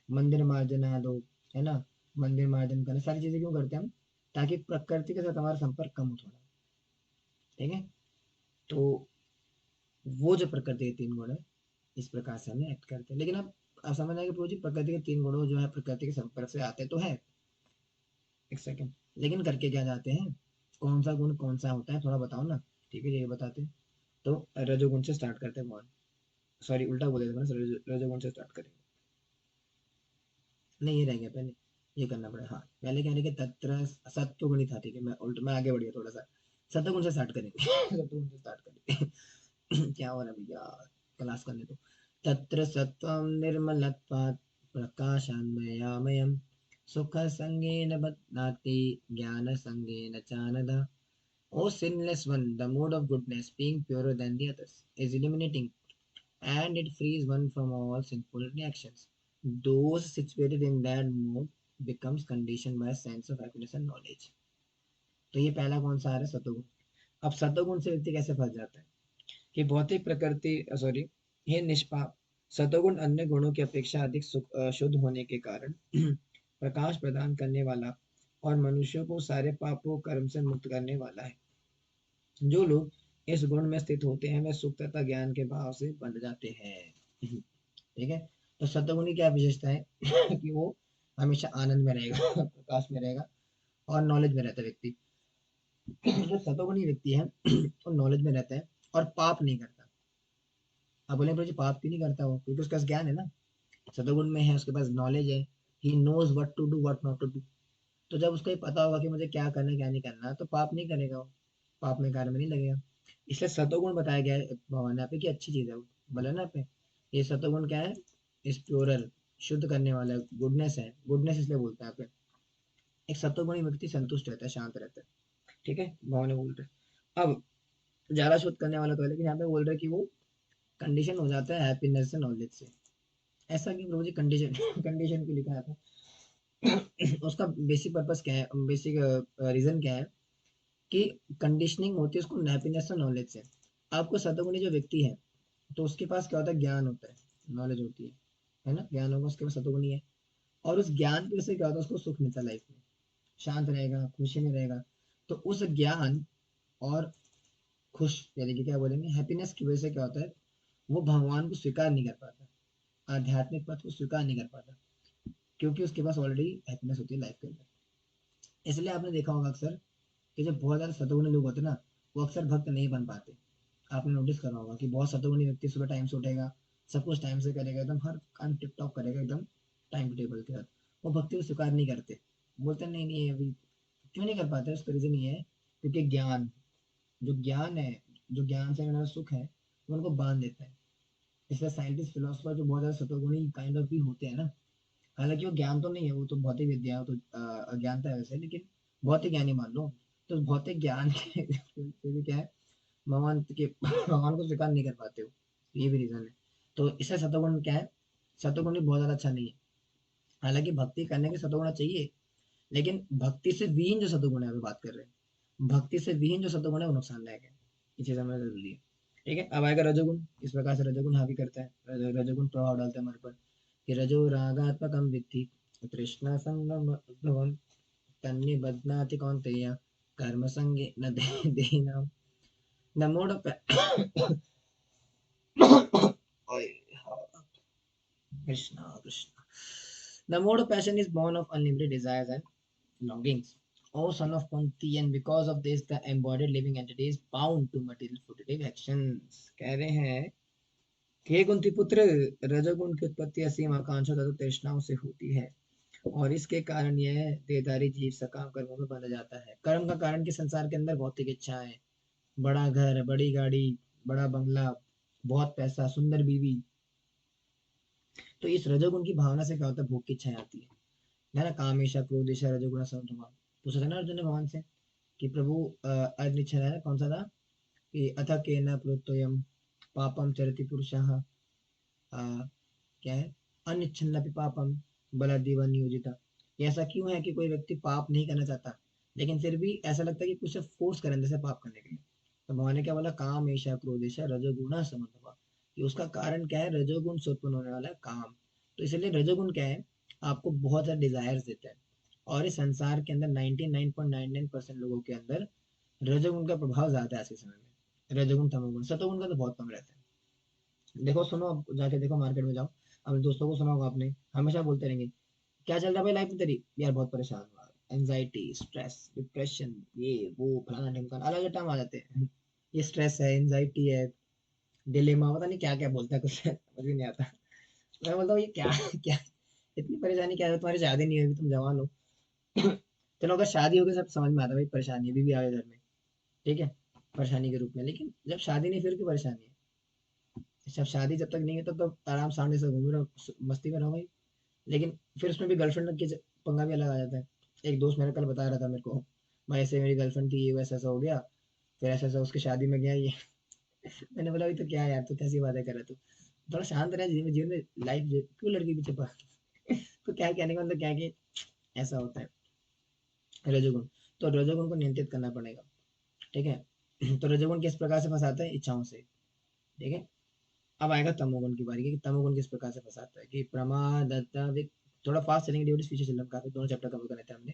मंदिर मार्जना दो, है ना, मंदिर मार्जन करना, सारी चीजें क्यों करते हैं हम, ताकि प्रकृति के साथ हमारा संपर्क कम हो थोड़ा। ठीक है, तो वो जो प्रकृति के तीन गुण है, इस प्रकार से हमें एक्ट करते हैं। लेकिन अब समझ आएगा प्रभु जी, प्रकृति के तीन गुणों जो है प्रकृति के संपर्क से आते तो है, एक सेकंड, लेकिन करके क्या जाते हैं, कौन सा गुण कौन सा होता है थोड़ा बताओ ना। ठीक है, ये बताते हैं। तो रजोगुण से स्टार्ट करते हैं भगवान, सॉरी उल्टा बोले थे मैंने, रजोगुण से स्टार्ट करेंगे। नहीं, ये रह गया पहले, ये करना पड़ेगा। हाँ, पहले क्या रहेगा, तत्र सत्वगुणी था। ठीक है, मैं आगे बढ़ गया थोड़ा सा, सत्वगुण से स्टार्ट करेंगे। सत्वगुण से स्टार्ट करेंगे। क्या हो रहा है भैया, क्लास करने दो। तत्र सत्वं निर्मलत्वात् प्रकाशान्मयामयम् सुखसंगेन बध्नाति ज्ञानसंगेन चानघ। O sinless one, the mode of goodness, being purer than the others, is illuminating, and it frees one from all sinful reactions. Those situated in that mood becomes conditioned by a sense of happiness and knowledge. तो ये पहला कौन सा आ रहा है? सतोगुण। अब सतोगुण से व्यक्ति कैसे फंस जाता है कि भौतिक प्रकृति सॉरी ये निष्पाप सतोगुण अन्य गुणों की अपेक्षा अधिक शुद्ध होने के कारण प्रकाश प्रदान करने वाला और मनुष्यों को सारे पापों कर्म से मुक्त करने वाला है। जो लोग इस गुण में स्थित होते हैं वे सुख तथा ज्ञान के भाव से बंध जाते हैं। ठीक है। तो सतोगुणी क्या विशेषता है कि वो हमेशा आनंद में रहेगा प्रकाश में रहेगा और नॉलेज में रहता है व्यक्ति। जो सतोगुणी व्यक्ति है वो नॉलेज में रहता है और पाप नहीं करता। आप बोले प्रभु जी पाप क्यों नहीं करता वो? क्योंकि उसके पास ज्ञान है ना, सतोगुण में है, उसके पास नॉलेज है। He knows what to do what not to do. तो जब उसको ये पता होगा कि मुझे क्या करना है क्या नहीं करना, तो पाप नहीं करेगा वो, पाप में कार्य में नहीं लगेगा। इसलिए सतोगुण बताया गया है भगवान ने यहाँ पे कि अच्छी चीज है वो। बोला ना पे ये सतोगुण क्या है? इस प्योरर शुद्ध करने वाला गुडनेस है, गुडनेस इसलिए बोलते हैं यहाँ पे। एक सतोगुणी व्यक्ति संतुष्ट रहता है, शांत रहता है। ठीक है, भगवान ने बोल रहे अब ज्यादा शुद्ध करने वाला तो है, लेकिन यहाँ पे बोल रहे कि वो कंडीशन हो जाता है हैप्पीनेस से नॉलेज से। ऐसा क्यों प्रभु जी कंडीशन कंडीशन क्यों लिखा था? उसका बेसिक पर्पस क्या है, बेसिक रीजन क्या है कि कंडीशनिंग होती है उसको हैप्पीनेस और नॉलेज से। आपको सतोगुणी जो व्यक्ति है तो उसके पास क्या होता है? ज्ञान होता है, नॉलेज होती है ना, ज्ञान होगा उसके पास, सतोगुणी है। और उस ज्ञान की वजह से क्या होता है? उसको सुख मिलता है लाइफ में, शांत रहेगा, खुशी में रहेगा। तो उस ज्ञान और खुश यानी कि क्या बोलेंगे हैप्पीनेस की वजह से क्या होता है? वो भगवान को स्वीकार नहीं कर पाता, आध्यात्मिक पथ को स्वीकार नहीं कर पाता, क्योंकि उसके पास ऑलरेडी हैप्पीनेस होती है लाइफ के अंदर। इसलिए आपने देखा होगा अक्सर कि जब बहुत ज्यादा सतोगुणी लोग होते हैं ना, वो अक्सर भक्त नहीं बन पाते। आपने नोटिस करा होगा कि बहुत सतोगुणी व्यक्ति सुबह टाइम से उठेगा, सब कुछ टाइम से करेगा, एकदम हर काम टिप टॉप करेगा एकदम टाइम टेबल के साथ, वो भक्ति को स्वीकार नहीं करते। बोलते हैं, नहीं नहीं अभी क्यों नहीं कर पाते? उसका रीजन ये है क्योंकि ज्ञान, जो ज्ञान है, जो ज्ञान से मिला सुख है, वो उनको बांध देता है। इसलिए साइंटिस्ट फिलोसफर जो बहुत ज्यादा सतोगुणी काइंड ऑफ भी होते हैं ना, हालांकि वो ज्ञान तो नहीं है, वो तो भौतिक विद्या है, वो तो अज्ञानता है वैसे, लेकिन भौतिक ज्ञानी मान लो। तो भौतिक ज्ञान के से भी क्या है, भगवान के भगवान को स्वीकार नहीं कर पाते हो, ये भी रीजन है। तो इससे सतोगुण क्या है? सतोगुण भी बहुत ज्यादा अच्छा नहीं है। हालांकि भक्ति करने के सतोगुण चाहिए, लेकिन भक्ति से विहीन जो सतोगुण है, अभी बात कर रहे हैं, भक्ति से विहीन जो सतोगुण है वो नुकसानदायक है। ये चीज हमें जरूरी है। ठीक है, अब आएगा रजोगुण। इस प्रकार से रजोगुण हावी करता है, रजोगुण प्रभाव डालता है हमारे पर कि रजो रागात्मकं विद्धि तृष्णा संगम भवम तन्निबध्नाति कौन्तेय कर्म संगे न देहिनां न mode Krishna Krishna The mode of passion is born of unlimited desires and longings. O son of Kunti, and because of this, the embodied living entity is bound to material fruitive actions. कह रहे हैं कि हे कुंती पुत्र, रजोगुण की उत्पत्ति असीम आकांक्षा तथा तृष्णाओं से होती है और इसके कारण यह देहधारी जीव सकाम कर्मों में बंध जाता है। कर्म का कारण के संसार के अंदर भौतिक इच्छाएं, बड़ा घर, बड़ी गाड़ी, बड़ा बंगला, बहुत पैसा, सुंदर बीवी। तो इस रजोगुण की भावना से क्या होता है? भोग की इच्छाएं आती है ना, कामेशा क्रोधेशा रजोगुण समत्वम। पूछा था ना अर्जुन ने भगवान से कि प्रभु अनिच्छा है ना, कौन सा था कि अथ केन प्रोक्तोयम पापम चरति पुरुषः, क्या है, अनिच्छन्नपि पापम बलादेव नियोजिता। ये ऐसा क्यों है कि कोई व्यक्ति पाप नहीं करना चाहता, लेकिन फिर भी ऐसा लगता है कि कुछ फोर्स करें जैसे पाप करने के लिए? तो भगवान ने क्या बोला? काम ऐशा क्रोधेशा रजोगुण समन्वय, कि उसका कारण क्या है? रजोगुण से उत्पन्न होने वाला है काम। तो इसलिए रजोगुण क्या है? आपको बहुत सारे डिजायर्स देता है, और इस संसार के अंदर 99.99% लोगों के अंदर रजोगुण का प्रभाव ज्यादा है आज के समय में। रजोगुण तमोगुण, सतोगुण का तो बहुत कम रहता है। देखो सुनो, अब जाके देखो मार्केट में जाओ, अपने दोस्तों को सुना होगा आपने, हमेशा बोलते रहेंगे क्या चल रहा है भाई लाइफ में तेरी? यार बहुत परेशान हुआ, एंजाइटी, स्ट्रेस, डिप्रेशन, ये वो फलाना ढिमकाना, अलग अलग टाइम आ जाते हैं। ये स्ट्रेस है, एंजाइटी है, डिलेमा, पता नहीं क्या क्या बोलता है, कुछ समझ भी नहीं आता। मैं बोलता हूँ ये क्या क्या इतनी परेशानी क्या है? तुम्हारी शादी नहीं हुई, तुम जवान हो। चलो अगर शादी हो गई सब समझ में आता है भाई, परेशानी है, बीवी आ गई घर में, ठीक है, परेशानी के रूप में। लेकिन जब शादी नहीं, फिर क्यों परेशानी है? जब शादी जब तक नहीं है तब तो आराम सामने से घूम रहे हो, मस्ती में रहो भाई। लेकिन फिर उसमें भी गर्लफ्रेंड के पंगा भी अलग आ जाता है। एक दोस्त मेरा कल बता रहा था मेरे को, भाई ऐसे मेरी गर्लफ्रेंड थी, ये वैसा ऐसा हो गया, फिर ऐसा ऐसा उसकी शादी में गया ये। मैंने बोला अभी तो क्या यार, तू कैसी बातें कर रहा तू? थोड़ा शांत रहे जीवन जीवन में, लाइफ क्यों लड़की पीछे पड़। तो क्या कहने का मतलब क्या है कि ऐसा होता है। रजोगुण, तो रजोगुण को नियंत्रित करना पड़ेगा, ठीक है। तो रजोगुण किस प्रकार से फंसाता है, इच्छाओं से, ठीक है। अब आएगा तमोगुण की बारी, कि तमोगुण किस प्रकार से फंसाता है, कि प्रमाद थोड़ा फास्ट चलेंगे, डिवोटीज पीछे चल रहे हैं काफी, दोनों चैप्टर कवर कर लेते हैं हमने।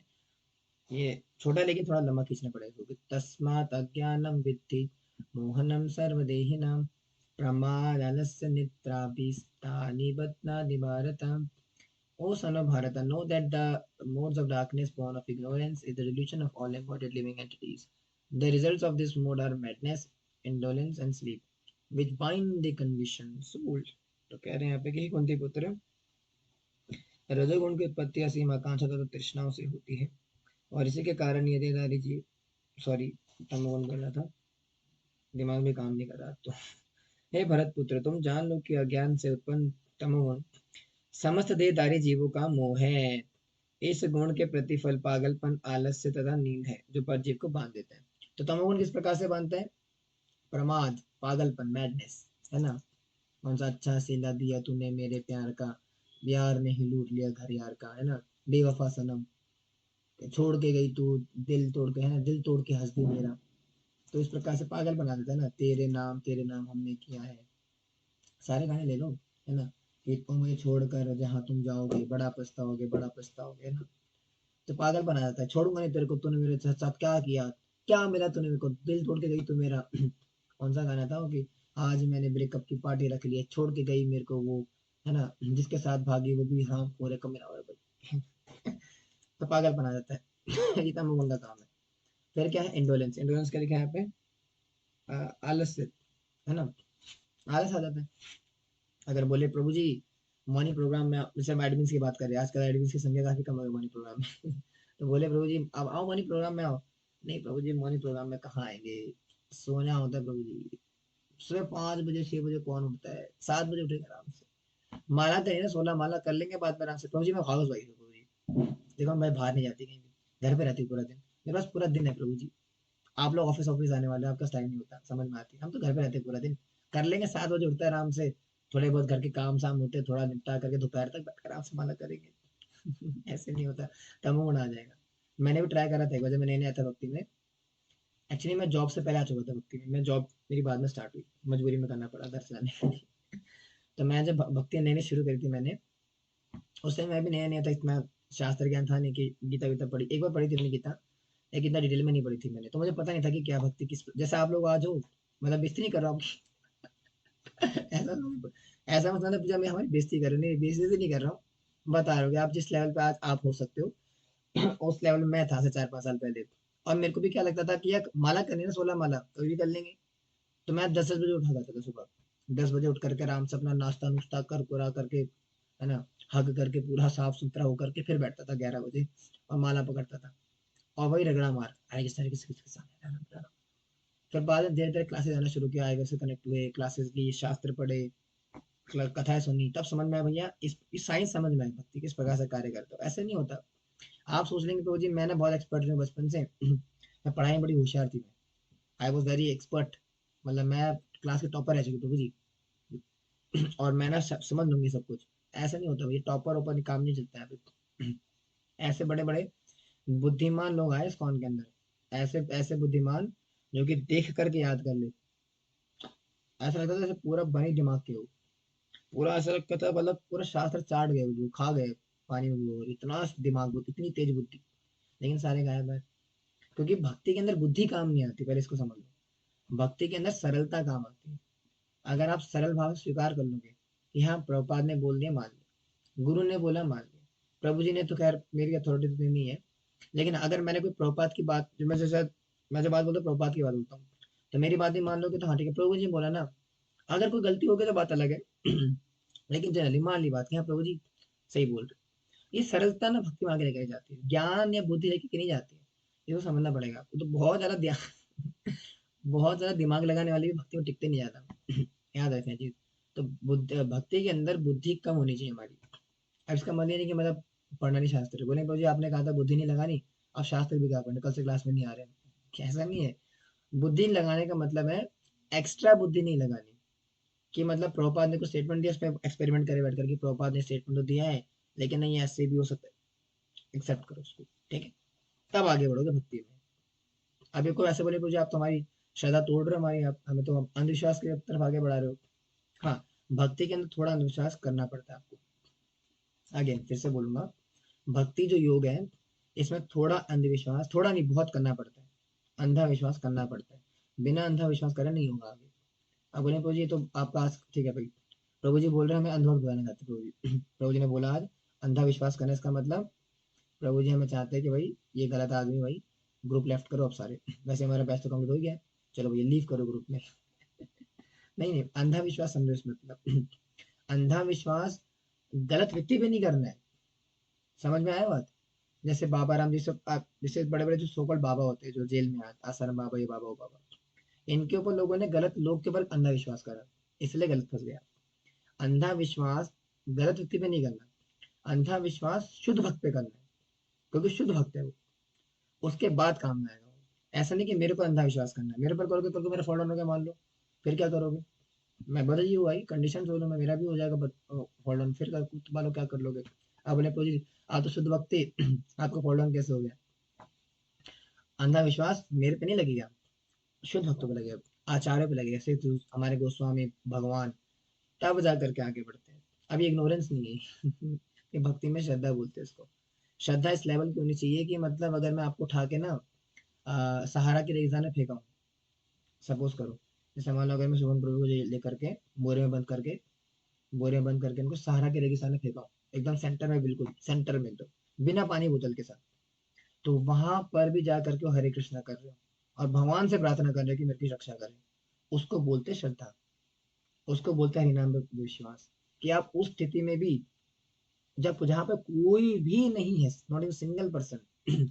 ये छोटा है लेकिन थोड़ा लंबा खींचना पड़ेगा, क्योंकि तस्मात् अज्ञानम विद्धि Mohanam सर्वदेहिनां प्रमादालस्य निद्राभिस्तानि बध्नाति Bharat. O son of Bharata, know that the modes of darkness born of ignorance is the delusion of all embodied living entities. The results of this mode are madness, indolence, and sleep, which bind the conditioned soul. तो कह रहे हैं यहाँ पे कि कुंती पुत्र, रजोगुण की उत्पत्ति असीम आकांक्षा तथा तृष्णाओं से होती है, और इसी के कारण ये देदारी जी, सॉरी, तमोगुण बोला था, दिमाग में काम नहीं कर रहा तो। हे भरत पुत्र, तुम जान लो कि अज्ञान से उत्पन्न तमोगुण समस्त देहधारी जीवों का मोह है। इस गुण के प्रतिफल पागलपन, आलस्य तथा नींद है, जो पर जीव को बांध देता है। तो तमोगुण किस प्रकार से बांधता है, प्रमाद, पागलपन, मैडनेस, है ना। कौन सा अच्छा सिला दिया तूने मेरे प्यार का, यार ने ही लूट लिया घर यार का, है ना। बेवफा सनम, छोड़ के गई तू, दिल तोड़ के, है ना, दिल तोड़ के हंस दी मेरा। तो इस प्रकार से पागल बना देता है ना, तेरे नाम हमने किया है, सारे गाने ले लो, है ना। कि तुम मुझे छोड़कर जहाँ तुम जाओगे बड़ा पछताओगे, बड़ा पछताओगे, है ना। तो पागल बना जाता है, छोड़ूंगा नहीं तेरे को, तूने मेरे साथ क्या किया, क्या मिला तूने मेरे को, दिल तोड़ के गई तू मेरा। कौन सा गाना था वो, कि आज मैंने ब्रेकअप की पार्टी रख ली है, छोड़ के गई मेरे को वो, है ना, जिसके साथ भागी वो भी हराम पूरे को मेरा भाई। तो पागल बना जाता है। ये तमोगुण का काम है। फिर क्या है, इंडोलेंस, इंडोलेंस क्या लिखा है यहाँ पे, आलस्य, है ना, आलस आ जाता है। अगर बोले प्रभु जी मॉर्निंग प्रोग्राम में जैसे हम एडमिन्स की बात कर रहे हैं, आजकल एडमिन्स की संख्या काफी कम है मॉर्निंग प्रोग्राम में। तो बोले प्रभु जी अब आओ मॉर्निंग प्रोग्राम में आओ, नहीं प्रभु जी मॉर्निंग प्रोग्राम में कहाँ आएंगे, सोना होता है प्रभु जी। सुबह 5 बजे 6 बजे कौन उठता है, 7 बजे उठेगा आराम से, माला करिए ना, 16 माला कर लेंगे बाद में आराम से। प्रभु जी मैं हाउस वाइफ हूँ प्रभु जी, देखो मैं बाहर नहीं जाती कहीं भी, घर पे रहती हूँ पूरा दिन, मेरे पास पूरा दिन है प्रभु जी। आप लोग ऑफिस ऑफिस आने वाले हो, आपका टाइम नहीं होता, समझ में आती है, हम तो घर पे रहते हैं पूरा दिन, कर लेंगे, 7 बजे उठते हैं आराम से, थोड़े बहुत घर के काम शाम होते हैं, थोड़ा निपटा करके दोपहर तक बैठ कर आराम से माला करेंगे। ऐसे नहीं होता, तमोगुण आ जाएगा। मैंने भी ट्राई करा था एक बार, जब मैं नया नया था भक्ति में। एक्चुअली मैं जॉब से पहले आ चुका था भक्ति में, मैं जॉब मेरी बाद में स्टार्ट हुई, मजबूरी में करना पड़ा घर से जाने के लिए। तो मैं जब भक्ति नई नई शुरू करी थी मैंने, उस टाइम मैं भी नया नया था, इतना शास्त्र ज्ञान था नहीं, कि गीता वीता पढ़ी, एक बार पढ़ी थी मैंने गीता, लेकिन इतना डिटेल में नहीं पढ़ी थी मैंने, तो मुझे पता नहीं था कि क्या भक्ति किस, जैसे आप लोग आज हो, मतलब बेइज्जती नहीं कर रहा हूँ। ऐसा ऐसा मतलब जब मैं हमारी बेइज्जती कर रहा हूँ, नहीं बेइज्जती नहीं कर रहा हूँ, बता रहा हूँ कि आप जिस लेवल पे आज आप हो सकते हो, उस लेवल में मैं था से 4-5 साल पहले। और मेरे को भी क्या लगता था कि यार माला करनी है ना, 16 माला कभी भी कर लेंगे। तो मैं 10-10 बजे उठा करता था सुबह, 10 बजे उठ करके आराम से अपना नाश्ता नुश्ता कर कुरा करके, है ना, हग करके पूरा साफ सुथरा होकर के फिर बैठता था 11 बजे, और माला पकड़ता था, और वही रगड़ा मार, हरे कृष्ण हरे कृष्ण कृष्ण कृष्ण हरे हरे, हरे राम। फिर बाद में धीरे धीरे क्लासेस आना शुरू किया, आगे से कनेक्ट हुए, क्लासेस ली, शास्त्र पढ़े, कथाएं सुनी, तब समझ में आया भैया इस साइंस समझ में आई, भक्ति किस प्रकार से कार्य करता है। ऐसे नहीं होता, आप सोच लेंगे तो जी मैं ना बहुत एक्सपर्ट हूँ बचपन से। मैं पढ़ाई में बड़ी होशियार थी, मैं आई वॉज वेरी एक्सपर्ट, मतलब मैं क्लास के टॉपर रह चुकी प्रभु जी। और मैं ना समझ लूंगी सब कुछ, ऐसा नहीं होता भैया, टॉपर ऊपर काम नहीं चलता है अभी। ऐसे बड़े बड़े बुद्धिमान लोग आए इस कौन के अंदर, ऐसे ऐसे बुद्धिमान जो कि देख करके याद कर ले। ऐसा लगता था जैसे पूरा बनी दिमाग के हो, पूरा ऐसा लगता था, मतलब पूरा शास्त्र चाट गए, वो खा गए पानी में वो, इतना दिमाग, इतनी तेज बुद्धि, लेकिन सारे गायब है। क्योंकि भक्ति के अंदर बुद्धि काम नहीं आती, पहले इसको समझ लो। भक्ति के अंदर सरलता काम आती है। अगर आप सरल भाव से स्वीकार कर लोगे कि हाँ प्रभुपाद ने बोल दिया मान लिया, गुरु ने बोला मान लिया, प्रभु जी ने तो खैर मेरी अथॉरिटी तो नहीं है, लेकिन अगर मैंने कोई प्रभुपाद की बात, जो मैं जैसे मैं जब बात बोलता हूँ प्रभुपाद की बात बोलता हूँ, तो मेरी बात ही मान लो कि तो हाँ ठीक है प्रभु जी बोला ना। अगर कोई गलती हो गई तो बात अलग है। लेकिन जनरली मान ली बात कि हाँ प्रभु जी सही बोल रहे। ये सरलता ना भक्ति में आगे लेकर जाती है, ज्ञान या बुद्धि लेके के नहीं जाती है। ये तो समझना पड़ेगा आपको, तो बहुत ज्यादा ध्यान, बहुत ज्यादा दिमाग लगाने वाले भी भक्ति में टिकते नहीं ज्यादा। याद रखना चीज। तो भक्ति के अंदर बुद्धि कम होनी चाहिए हमारी। अब इसका मतलब ये नहीं कि मतलब पढ़ना नहीं शास्त्र, बोले बाबू जी आपने कहा था बुद्धि नहीं लगानी, अब शास्त्र भी क्या पढ़ने, कल से क्लास में नहीं आ रहे हैं, ऐसा नहीं है। बुद्धि लगाने का मतलब है एक्स्ट्रा बुद्धि नहीं लगानी, कि मतलब प्रभुपाद ने कुछ स्टेटमेंट दिया, उसमें एक्सपेरिमेंट करे बैठ करके, प्रभुपाद ने स्टेटमेंट तो दिया है लेकिन नहीं ऐसे भी हो सकता है, एक्सेप्ट करो उसको, ठीक है, तब आगे बढ़ोगे भक्ति में। अभी कोई ऐसे बोले मुझे आप तो हमारी श्रद्धा तोड़ रहे हो हमारी, आप हमें तो अंधविश्वास की तरफ आगे बढ़ा रहे हो। हाँ, भक्ति के अंदर थोड़ा अंधविश्वास करना पड़ता है आपको। अगेन फिर से बोलूंगा, भक्ति जो योग है इसमें थोड़ा अंधविश्वास, थोड़ा नहीं बहुत करना पड़ता है, अंधा विश्वास करना पड़ता है, बिना अंधा विश्वास करे नहीं होगा आगे। अब बोले प्रभु जी तो आपका आज ठीक है भाई, प्रभु जी बोल रहे हैं हमें अंधभक्त बनाना चाहते हैं प्रभु जी। प्रभु जी ने बोला आज अंधा विश्वास करने इसका मतलब प्रभु जी हमें चाहते हैं कि भाई ये गलत आदमी भाई, ग्रुप लेफ्ट करो अब सारे। वैसे हमारा बैच तो कंप्लीट हो गया है, चलो भैया लीव करो ग्रुप में। नहीं नहीं, अंधा विश्वास समझो इस मतलब अंधा विश्वास गलत व्यक्ति पे नहीं करना है, समझ में आया बात। जैसे बाबा राम जी सब जैसे बड़े बड़े जो सोकल बाबा होते हैं जो जेल में आसाराम बाबा, ये बाबा वो बाबा, इनके ऊपर लोगों ने गलत लोग के ऊपर अंधा विश्वास करा, इसलिए गलत फंस गया। अंधा विश्वास गलत व्यक्ति पे नहीं करना, अंधा विश्वास शुद्ध भक्त पे करना है, क्योंकि शुद्ध भक्त है वो, उसके बाद काम में आएगा वो। ऐसा नहीं कि मेरे को अंधा विश्वास करना है, मेरे पर करोगे तो मेरा फॉलो हो गया मान लो, फिर क्या करोगे। मैं बदल ही हुआ ही कंडीशन हो लो, मैं मेरा भी हो जाएगा फॉलो ऑन, फिर तुम्हारा क्या कर लोगे। आप बोले जी आप तो शुद्ध भक्ति आपको फॉलो ऑन कैसे हो गया। अंधा विश्वास मेरे पे नहीं लगेगा, शुद्ध भक्तों पे लगेगा, आचार्यों पे लगेगा, जैसे हमारे गोस्वामी भगवान, तब जा करके आगे बढ़ते हैं। अभी इग्नोरेंस नहीं है कि भक्ति में श्रद्धा बोलते हैं इसको। श्रद्धा इस लेवल की होनी चाहिए कि मतलब अगर मैं आपको उठा के ना सहारा के रेगिस्तान में फेंका हूँ, सपोज करो, जैसे मान लो अगर मैं शुभम प्रभु को लेकर के बोरे में बंद करके, बोरे में बंद करके इनको सहारा के रेगिस्तान में फेंका हूँ, एकदम सेंटर में, बिल्कुल सेंटर में एकदम बिना पानी बोतल के साथ, तो वहां पर भी जा करके वो हरे कृष्णा कर रहे हो और भगवान से प्रार्थना कर रहे हो कि मेरी रक्षा करें, उसको बोलते श्रद्धा, उसको बोलते हैं हरिनाम में विश्वास। कि आप उस स्थिति में भी, जब जहाँ पे कोई भी नहीं है, नॉट इन सिंगल पर्सन,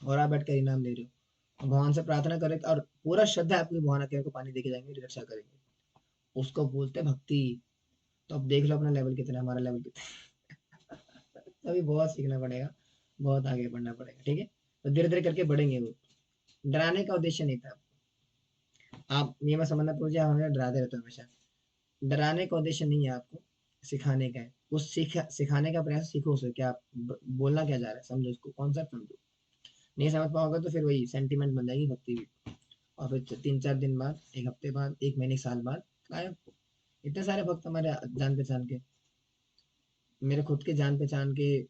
और आप बैठ कर इनाम ले रहे हो, भगवान से प्रार्थना करें और पूरा श्रद्धा है आपकी, भगवान आके को पानी देके जाएंगे, मेरी रक्षा करेंगे, उसको बोलते हैं भक्ति। तो अब देख लो अपना लेवल कितना है, हमारा लेवल कितना है। अभी बहुत सीखना पड़ेगा, बहुत आगे बढ़ना पड़ेगा, ठीक है। तो धीरे धीरे करके बढ़ेंगे वो, डराने का उद्देश्य नहीं था। आप ये मत समझना पूछे हमें डराते रहते हो हमेशा, डराने का उद्देश्य नहीं है आपको, सिखाने का है। उस सिखाने का प्रयास सीखो, उसे क्या बोलना क्या जा रहा है, समझो उसको, कॉन्सेप्ट समझो। नहीं समझ पाओगे तो फिर वही सेंटीमेंट बन जाएगी भक्ति भी, और फिर 3-4 दिन बाद, एक हफ्ते बाद, एक महीने, साल बाद गायब। इतने सारे भक्त हमारे जान पहचान के, मेरे खुद के जान पहचान के,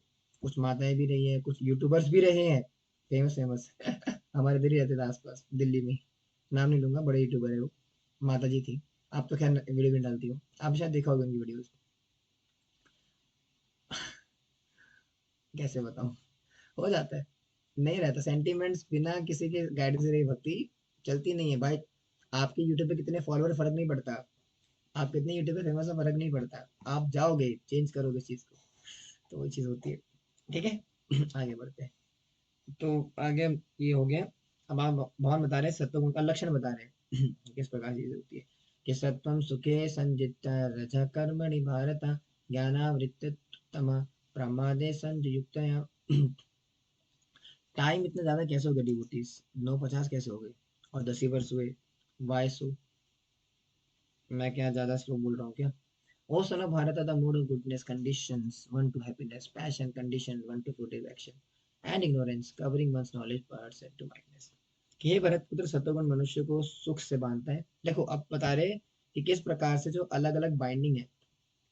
कुछ माताएं भी रही है, कुछ यूट्यूबर्स भी रहे हैं, फेमस फेमस हमारे इधर ही रहते थे आसपास दिल्ली में, नाम नहीं लूंगा, बड़े यूट्यूबर है वो, माता जी थी। आप तो खैर वीडियो भी डालती हो, आप शायद देखा होगा उनकी वीडियोस। कैसे बताऊं, हो जाता है, नहीं रहता सेंटीमेंट्स, बिना किसी के गाइडेंस से रही भक्ति चलती नहीं है भाई। आपके यूट्यूब पे कितने फॉलोअर फर्क नहीं पड़ता, आप कितने यूट्यूब पे फेमस हो फर्क नहीं पड़ता, आप जाओगे चेंज करोगे इस चीज को, तो वही चीज होती है, ठीक है। आगे बढ़ते हैं। तो आगे ये हो गया। अब आप भगवान बता रहे हैं सत्वगुण का लक्षण बता रहे हैं किस प्रकार चीज होती है, कि सत्वम सुखे संजित रज कर्मणि भारत ज्ञानावृत्त तम प्रमादे संयुक्त। टाइम इतना ज्यादा कैसे हो गया डिवोटीज, 9:50 कैसे हो गए, और 10 ही वर्ष हुए, वाई सो। मैं क्या ज्यादा स्लो बोल रहा हूँ क्या। O son of Bharat, the mood of goodness conditions one to happiness, passion condition one to fruitive action, and ignorance covering one's knowledge parts to madness. कि हे भरत पुत्र, सत्वगुण मनुष्य को सुख से बांधता है। देखो अब बता रहे कि किस प्रकार से जो अलग अलग बाइंडिंग है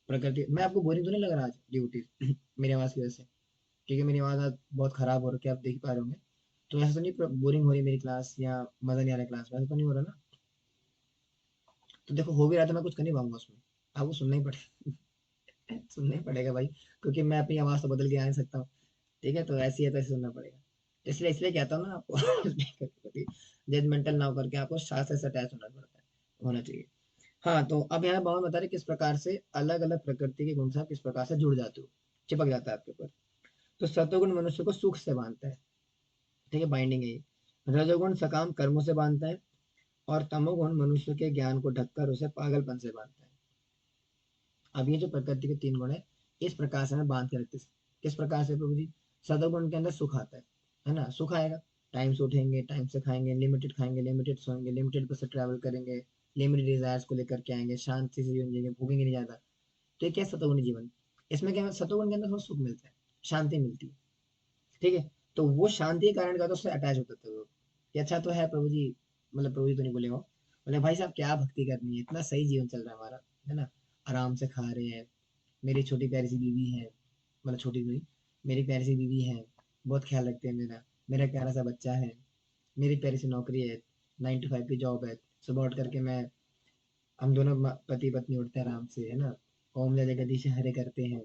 प्रकृति। मैं आपको बोरिंग तो नहीं लग रहा आज ड्यूटी मेरी आवाज की वजह से, क्योंकि मेरी आवाज आज बहुत खराब हो रही है, आप देख पा रहे होंगे। तो ऐसा तो नहीं बोरिंग हो रही है मेरी क्लास, या मजा नहीं आ रहा क्लास में, ऐसा तो नहीं हो रहा ना। तो देखो हो भी रहा, तो मैं कुछ कर नहीं पाऊंगा उसमें, आपको सुनना ही पड़ेगा। सुनना ही पड़ेगा भाई, क्योंकि मैं अपनी आवाज तो बदल के आ नहीं सकता हूँ, ठीक है। तो ऐसी है तो ऐसे सुनना पड़ेगा। इसलिए इसलिए कहता हूँ ना आपको, जजमेंटल ना होकर के आपको शास्त्र से अटैच होना पड़ता है, होना चाहिए। हाँ, तो अब यहाँ बाबा बता रहे किस प्रकार से अलग अलग प्रकृति के गुण से आप किस प्रकार से जुड़ जाते हो, चिपक जाता है आपके ऊपर। तो सत्वगुण मनुष्य को सुख से बांधता है, ठीक है, बाइंडिंग है ये। रजोगुण सकाम कर्मों से बांधता है, और तमोगुण मनुष्य के ज्ञान को ढककर उसे पागलपन से बांधता है। अब ये जो प्रकृति के 3 गुण है, इस प्रकार से हमें बांध के रखते हैं। किस प्रकार से प्रभु जी, सदोगुण के अंदर सुख आता है ना, सुख आएगा, टाइम से उठेंगे, टाइम से खाएंगे, लिमिटेड खाएंगे, लिमिटेड सोएंगे, लिमिटेड बस से ट्रैवल करेंगे, लिमिटेड डिजायर्स को लेकर के आएंगे, शांति से जीवन जिएंगे, भूखेंगे नहीं ज्यादा। तो ये क्या सतोगुनी जीवन। इसमें क्या है, सतोगुण के अंदर थोड़ा सुख मिलता है, शांति मिलती है। ठीक है। तो वो शांति के कारण का तो उससे अटैच होते थे लोग कि अच्छा तो है प्रभु जी, मतलब प्रभु जी तो नहीं बोले हो, बोले भाई साहब क्या भक्ति करनी है, इतना सही जीवन चल रहा है हमारा, है ना, आराम से खा रहे हैं, मेरी छोटी प्यारी सी बीवी है, मतलब छोटी हुई, मेरी प्यारी सी बीवी है, बहुत ख्याल रखते हैं मेरा, मेरा प्यारा सा बच्चा है, मेरी प्यारी सी नौकरी है, 9 to 5 की जॉब है, सुबह उठ करके मैं, हम दोनों पति पत्नी उठते हैं आराम से, है ना, ओम जय जगदीश हरे करते हैं,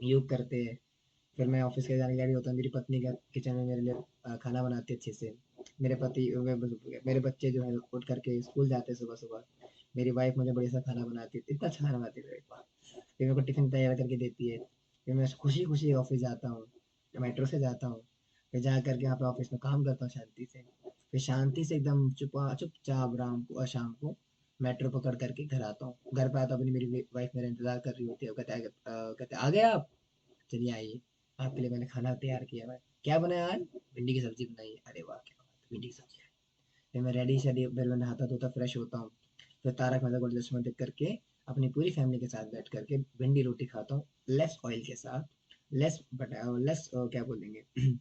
योग करते हैं, फिर मैं ऑफिस के जाने के लिए होता हूँ, मेरी पत्नी का किचन में मेरे लिए खाना बनाती है अच्छे से, मेरे पति मेरे बच्चे जो है उठ करके स्कूल जाते हैं सुबह सुबह, मेरी वाइफ मुझे बढ़िया सा खाना बनाती है, इतना अच्छा खाना बनाती है मेरे पास, फिर मेरे को टिफिन तैयार करके देती है, फिर मैं खुशी खुशी ऑफिस जाता हूँ, मेट्रो से जाता हूँ, फिर जा करके यहाँ पे ऑफिस में काम करता हूँ शांति से, फिर शांति से एकदम चुपचाप राम को और शाम को मेट्रो पकड़ करके घर आता हूँ, घर पे आता हूँ, अपनी मेरी वाइफ मेरा इंतजार कर रही होती है, वो कहते आ गए आप, चलिए आइए, आपके लिए मैंने खाना तैयार किया है, क्या बनाया आज, भिंडी की सब्जी बनाई है, अरे वाह क्या बात है, भिंडी की सब्जी है। फिर मैं रेडी शेडी, फिर मैं नहाता धोता फ्रेश होता हूँ, फिर तारक मेहता का उल्टा चश्मा देख करके अपनी पूरी फैमिली के साथ बैठ करके भिंडी रोटी खाता हूँ, लेस ऑयल के साथ, लेस क्या बोलेंगे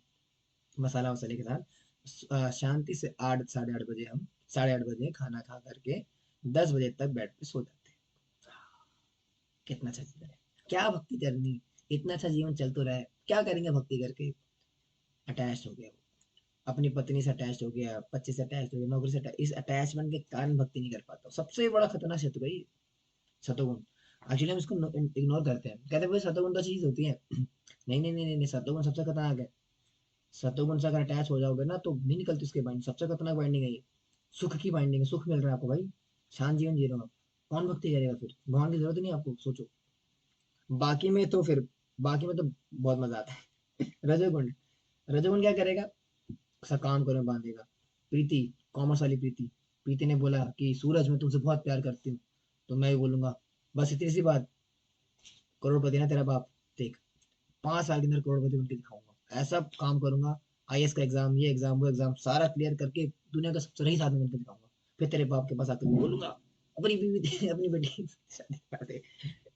मसाला वसाले के साथ, शांति से 8 साढ़े 8 बजे हम 8:30 बजे खाना खा करके 10 बजे तक बेड पे सो जाते हैं। कितना अच्छा जीवन है, क्या भक्ति करनी, इतना अच्छा जीवन चल तो रहा है, क्या करेंगे भक्ति करके, अटैच हो गया वो, अपनी पत्नी से अटैच हो गया, बच्चे से अटैच हो गया, नौकरी से attached- इस अटैचमेंट के कारण भक्ति नहीं कर पाता, सबसे बड़ा खतरनाक शत्रु है ये, सतोगुण। एक्चुअली हम इसको इग्नोर करते हैं, कहते हैं भाई सतोगुण तो चीज होती है नहीं नहीं नहीं नहीं, सतोगुण सबसे खतरनाक है। सतोगुण से अगर अटैच हो जाओगे ना तो नहीं निकलती उसके बाइंड, सबसे खतरनाक बाइंडिंग है ये, सुख की बाइंडिंग है, सुख मिल रहा है आपको भाई, शांत जीवन जी रहे हो आप, कौन भक्ति करेगा फिर, भगवान की जरूरत नहीं है आपको, सोचो। बाकी में तो फिर, बाकी में तो बहुत मजा आता है रजोगुण, रजोगुण क्या करेगा, सा काम करो बांधेगा, प्रीति, कॉमर्स वाली प्रीति, प्रीति ने बोला कि सूरज मैं तुमसे बहुत प्यार करती हूँ, तो मैं भी बोलूंगा बस इतनी सी बात, करोड़पति ना तेरा बाप, देख 5 साल के अंदर करोड़पति बन के दिखाऊंगा, ऐसा काम करूंगा, आईएएस का एग्जाम, ये एग्जाम, वो एग्जाम सारा क्लियर करके दुनिया का सबसे रईस आदमी बन के दिखाऊंगा, फिर तेरे बाप के पास आकर बोलूंगा अपनी बीवी दे, अपनी बेटी की शादी कर दे।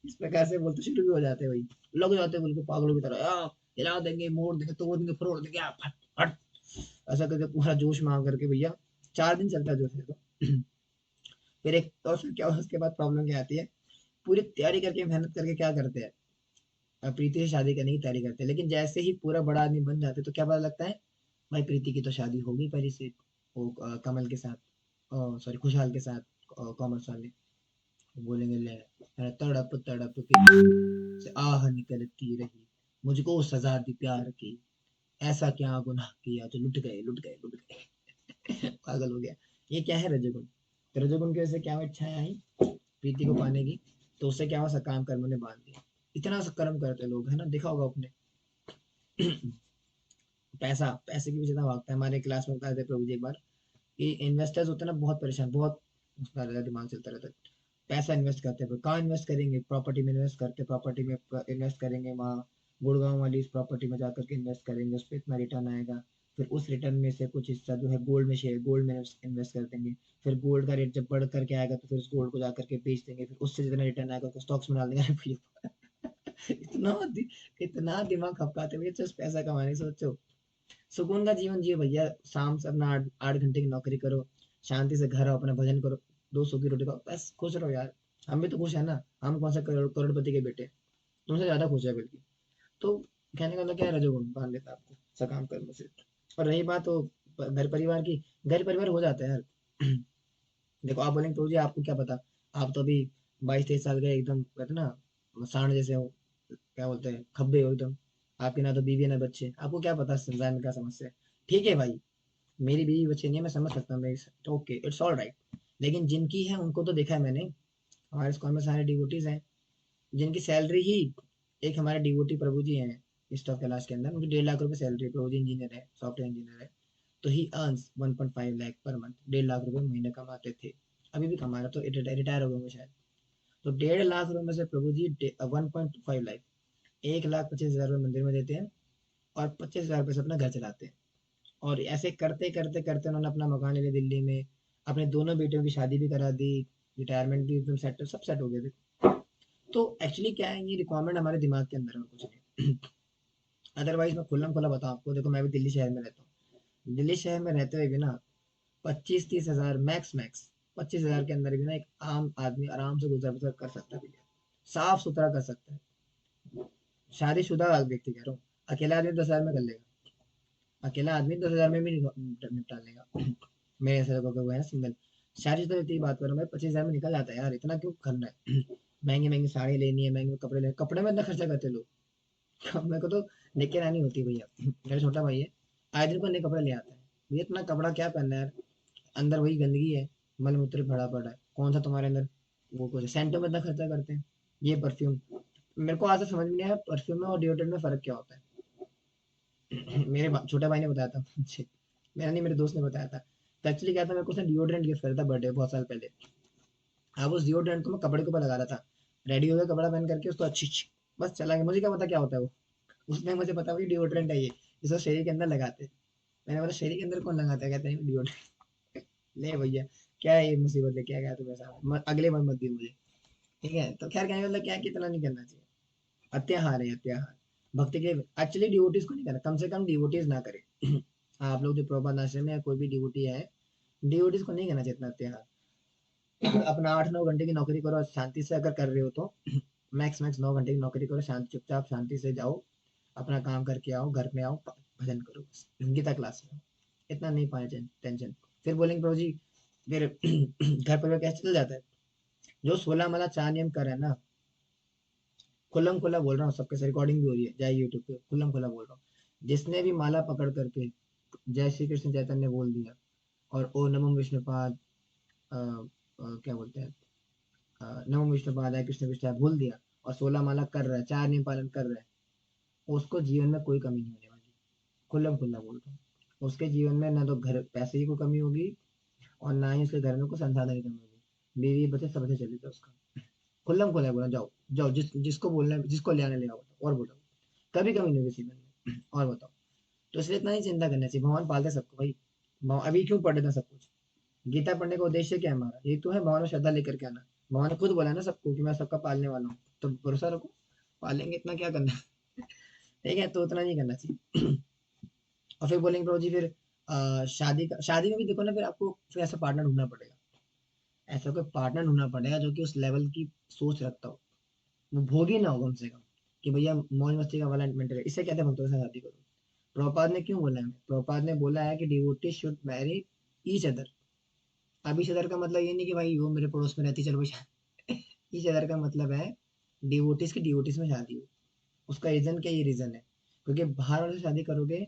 इस प्रकार से बोलते शुरू भी हो जाते हैं भाई, लग जाते हैं बिल्कुल पागलों की तरह, हिला देंगे, मोड़ देंगे, तोड़ देंगे, फरोड़ देंगे, फट फट, ऐसा करके पूरा जोश में आ करके भैया 4 दिन चलता है जोश ये तो फिर एक, और फिर क्या उसके बाद प्रॉब्लम क्या आती है, पूरी तैयारी करके मेहनत करके क्या करते हैं, प्रीति से शादी करने की तैयारी करते हैं, लेकिन जैसे ही पूरा बड़ा आदमी बन जाते तो क्या पता लगता है, भाई प्रीति की तो शादी होगी पहले से, वो कमल के साथ, सॉरी खुशहाल के साथ, कॉमर्स वाले, बोलेंगे ले, तड़प तड़प के से आह निकलती रही, मुझको सजा दी प्यार की, ऐसा क्या गुनाह किया जो लुट गए लुट गए लुट गए पागल हो गया। ये क्या है रजोगुण, तो रजोगुण की वजह से क्या हुआ, इच्छाएं आई प्रीति को पाने की, तो उससे क्या हुआ, सकाम कर्म ने बांध दिया, इतना सा कर्म करते लोग, है ना, देखा होगा आपने पैसा, पैसे की भी ज्यादा भागता है, हमारे क्लास में बताए थे प्रभु जी एक बार कि इन्वेस्टर्स होते हैं ना बहुत परेशान, बहुत उसका रहता है, दिमाग चलता रहता है, पैसा इन्वेस्ट करते हैं, कहाँ इन्वेस्ट करेंगे, प्रॉपर्टी में इन्वेस्ट करते, प्रॉपर्टी में इन्वेस्ट करेंगे वहाँ गुड़गांव वाली इस प्रॉपर्टी में जाकर के इन्वेस्ट करेंगे, उस पर इतना रिटर्न आएगा, फिर उस रिटर्न में से कुछ हिस्सा जो है गोल्ड में, शेयर गोल्ड में इन्वेस्ट कर देंगे, फिर गोल्ड का रेट जब बढ़ करके आएगा तो फिर उस गोल्ड को जाकर के बेच देंगे, फिर उससे जितना रिटर्न आएगा उसको स्टॉक्स में डाल देंगे। अरे भैया इतना इतना दिमाग खपकाते भैया, just पैसा कमाने सोचो, सुकून का जीवन जियो भैया, शाम से अपना 8 8 घंटे की नौकरी करो, शांति से घर आओ, अपना भजन करो, 200 की रोटी खाओ, बस खुश रहो यार, हम भी तो खुश है ना, हम कौन सा करोड़पति के बेटे, तुमसे ज्यादा खुश है बल्कि। तो कहने का मतलब क्या है, रजोगुण बांध लेता है आपको सकाम कर्म से। और रही बात तो घर परिवार की, घर परिवार हो जाता है यार देखो आप बोलेंगे तो जी आपको क्या पता, आप तो अभी 22 23 साल के एकदम कहते ना सांड जैसे हो, क्या बोलते हैं खब्बे हो एकदम, आपके ना तो बीवी है ना बच्चे, आपको क्या पता संसार में क्या समस्या है, ठीक है भाई, मेरी बीवी बच्चे नहीं है, मैं समझ सकता हूँ, मैं ओके इट्स ऑल राइट, लेकिन जिनकी है उनको तो देखा है मैंने, हमारे स्कूल में सारे डिवोटीज हैं, जिनकी सैलरी ही, एक हमारे डिवोटी प्रभु जी हैं स्टॉफ कैलाश के अंदर, उनकी 1.5 लाख रुपए सैलरी, प्रभु जी इंजीनियर है, सॉफ्टवेयर इंजीनियर है, तो ही earns 1.5 lakh per month, 1.5 lakh रुपए महीने कमाते थे, अभी भी कमा रहे, तो रिटायर हो गए होंगे शायद, तो 1.5 लाख रुपए में से प्रभु जी 1.5 लाख, 1,25,000 रुपये मंदिर में देते हैं, और 25,000 रुपये से अपना घर चलाते हैं, और ऐसे करते करते करते उन्होंने अपना मकान ले लिया दिल्ली में, अपने दोनों बेटियों की शादी भी करा दी, रिटायरमेंट भी एकदम सेट, सब सेट हो गए थे। तो एक्चुअली क्या है, ये रिक्वायरमेंट हमारे दिमाग के अंदर है और कुछ नहीं। अदरवाइज मैं खुल्लम खुला बताऊं आपको, देखो मैं भी दिल्ली शहर में रहता हूँ, दिल्ली शहर में रहते हुए भी ना 25-30 हजार मैक्स मैक्स, 25 हजार के अंदर भी ना एक आम आदमी आराम से गुजर बसर कर सकता है भैया, साफ सुथरा कर सकता है। शादीशुदा व्यक्ति कह रहा हूँ, अकेला आदमी 10 हजार में कर लेगा, अकेला आदमी 10 हजार में भी निपटा लेगा। मेरे ऐसे लोगों को है सिंगल, शादीशुदा व्यक्ति की बात करूँ मैं, 25 हजार में निकल जाता है यार, इतना क्यों करना है। महंगी महंगी साड़ी लेनी है, महंगे कपड़े लेने, कपड़े में इतना खर्चा करते लोग। मेरे को तो लेके आनी होती है भैया, मेरा छोटा भाई है, आए दिन को नए कपड़े ले आता है। भैया इतना कपड़ा क्या पहनना है यार, अंदर वही गंदगी है, मल मूत्र भरा पड़ा है, कौन सा तुम्हारे अंदर वो कुछ सेंटो में इतना खर्चा करते हैं। ये परफ्यूम, मेरे को आज तक समझ में नहीं आया परफ्यूम में और डिओड्रेंट में फर्क क्या होता है। मेरे छोटे भाई ने बताया था मुझे, मेरा नहीं, मेरे दोस्त ने बताया था। तो एक्चुअली क्या था, मेरे को उसने डिओड्रेंट गिफ्ट करा था बर्थडे बहुत साल पहले। अब उस डिओड्रेंट को मैं कपड़े के ऊपर लगा रहा था, रेडी हो गया कपड़ा पहन करके, उसको अच्छी अच्छी बस चला गया, मुझे क्या पता क्या होता है वो। उसने मुझे पता भाई डिओड्रेंट है ये, जिसको शरीर के अंदर लगाते हैं। मैंने बोला शरीर के अंदर कौन लगाता है, कहते हैं डिओड्रेंट। ले भैया, क्या है ये मुसीबत लेके आ गया तुम्हें साथ, अगले मन मत दी मुझे। ठीक है, तो खैर कहने का मतलब क्या है कि इतना नहीं करना चाहिए, अत्याहार है अत्याहार। भक्ति के एक्चुअली डिवोटीज को नहीं करना, कम से कम डिवोटीज ना करे। आप लोग जो प्रभुपाद आश्रम में या कोई भी डिवोटी है, डिवोटीज को नहीं करना चाहिए इतना अत्याहार। अपना 8-9 घंटे की नौकरी करो शांति से, अगर कर रहे हो तो मैक्स मैक्स 9 घंटे की नौकरी करो, शांति चुपचाप शांति से जाओ, अपना काम करके आओ, घर में आओ, भजन करो, बस गीता क्लास में, इतना नहीं पाए टेंशन। फिर बोलेंगे प्रभु जी, फिर घर पर कैसे चल जाता है। जो 16 माला 4 नियम कर रहे हैं ना, खुल्लम खुल्ला बोल रहा हूँ, सबके साथ रिकॉर्डिंग भी हो रही है, जाए यूट्यूब पे, खुल्लम खुल्ला बोल रहा हूँ। जिसने भी माला पकड़ करके जय श्री कृष्ण चैतन्य बोल दिया, और ओ नमो विष्णुपाद, क्या बोलते हैं, नमो विष्णुपाद है कृष्ण विष्णु बोल दिया, और 16 माला कर रहा है, 4 नियम पालन कर रहा है, उसको जीवन में कोई कमी नहीं होने वाली। खुल्लम खुल्ला बोल रहा हूँ, उसके जीवन में ना तो घर पैसे की कोई कमी होगी, और ना ही उसके घर में कोई संसाधन की कमी होगी, बीवी बच्चे सब अच्छे चलेगा उसका। खुल्लम खुल्ला बोला, जाओ जाओ, जिसको बोलना है, जिसको ले आने ले आओ, और बोलो, कभी कमी नहीं होगी जीवन में। और बताओ। तो इसलिए इतना ही चिंता करना चाहिए, भगवान पालते सबको भाई। अभी क्यों पढ़ लेना सब कुछ, गीता पढ़ने का उद्देश्य क्या है हमारा, ये तो है भगवान में श्रद्धा लेकर के आना। भगवान ने खुद बोला है ना सबको कि मैं सबका पालने वाला हूँ, तो भरोसा रखो, पालेंगे, इतना क्या करना है। ठीक है, तो उतना नहीं करना चाहिए। और फिर बोलेंगे प्रभु जी, फिर शादी में भी देखो ना, फिर आपको फिर ऐसा पार्टनर ढूंढना पड़ेगा, ऐसा कोई पार्टनर ढूंढना पड़ेगा जो कि उस लेवल की सोच रखता हो, वो भोगी ना हो कम से कम, कि भैया मौज मस्ती का वाला मेंटल, इससे कहते हैं भक्तों के साथ शादी करो। प्रभुपाद ने क्यों बोला है, प्रभुपाद ने बोला है कि devotee should Mary each other. अब ईच अदर का मतलब ये नहीं कि भाई वो मेरे पड़ोस में रहती, चलो भाई। ईच अदर का मतलब है डिवोटीज की डिवोटीज में शादी हो। उसका रीजन क्या, ये रीजन है क्योंकि बाहर वाले से शादी करोगे,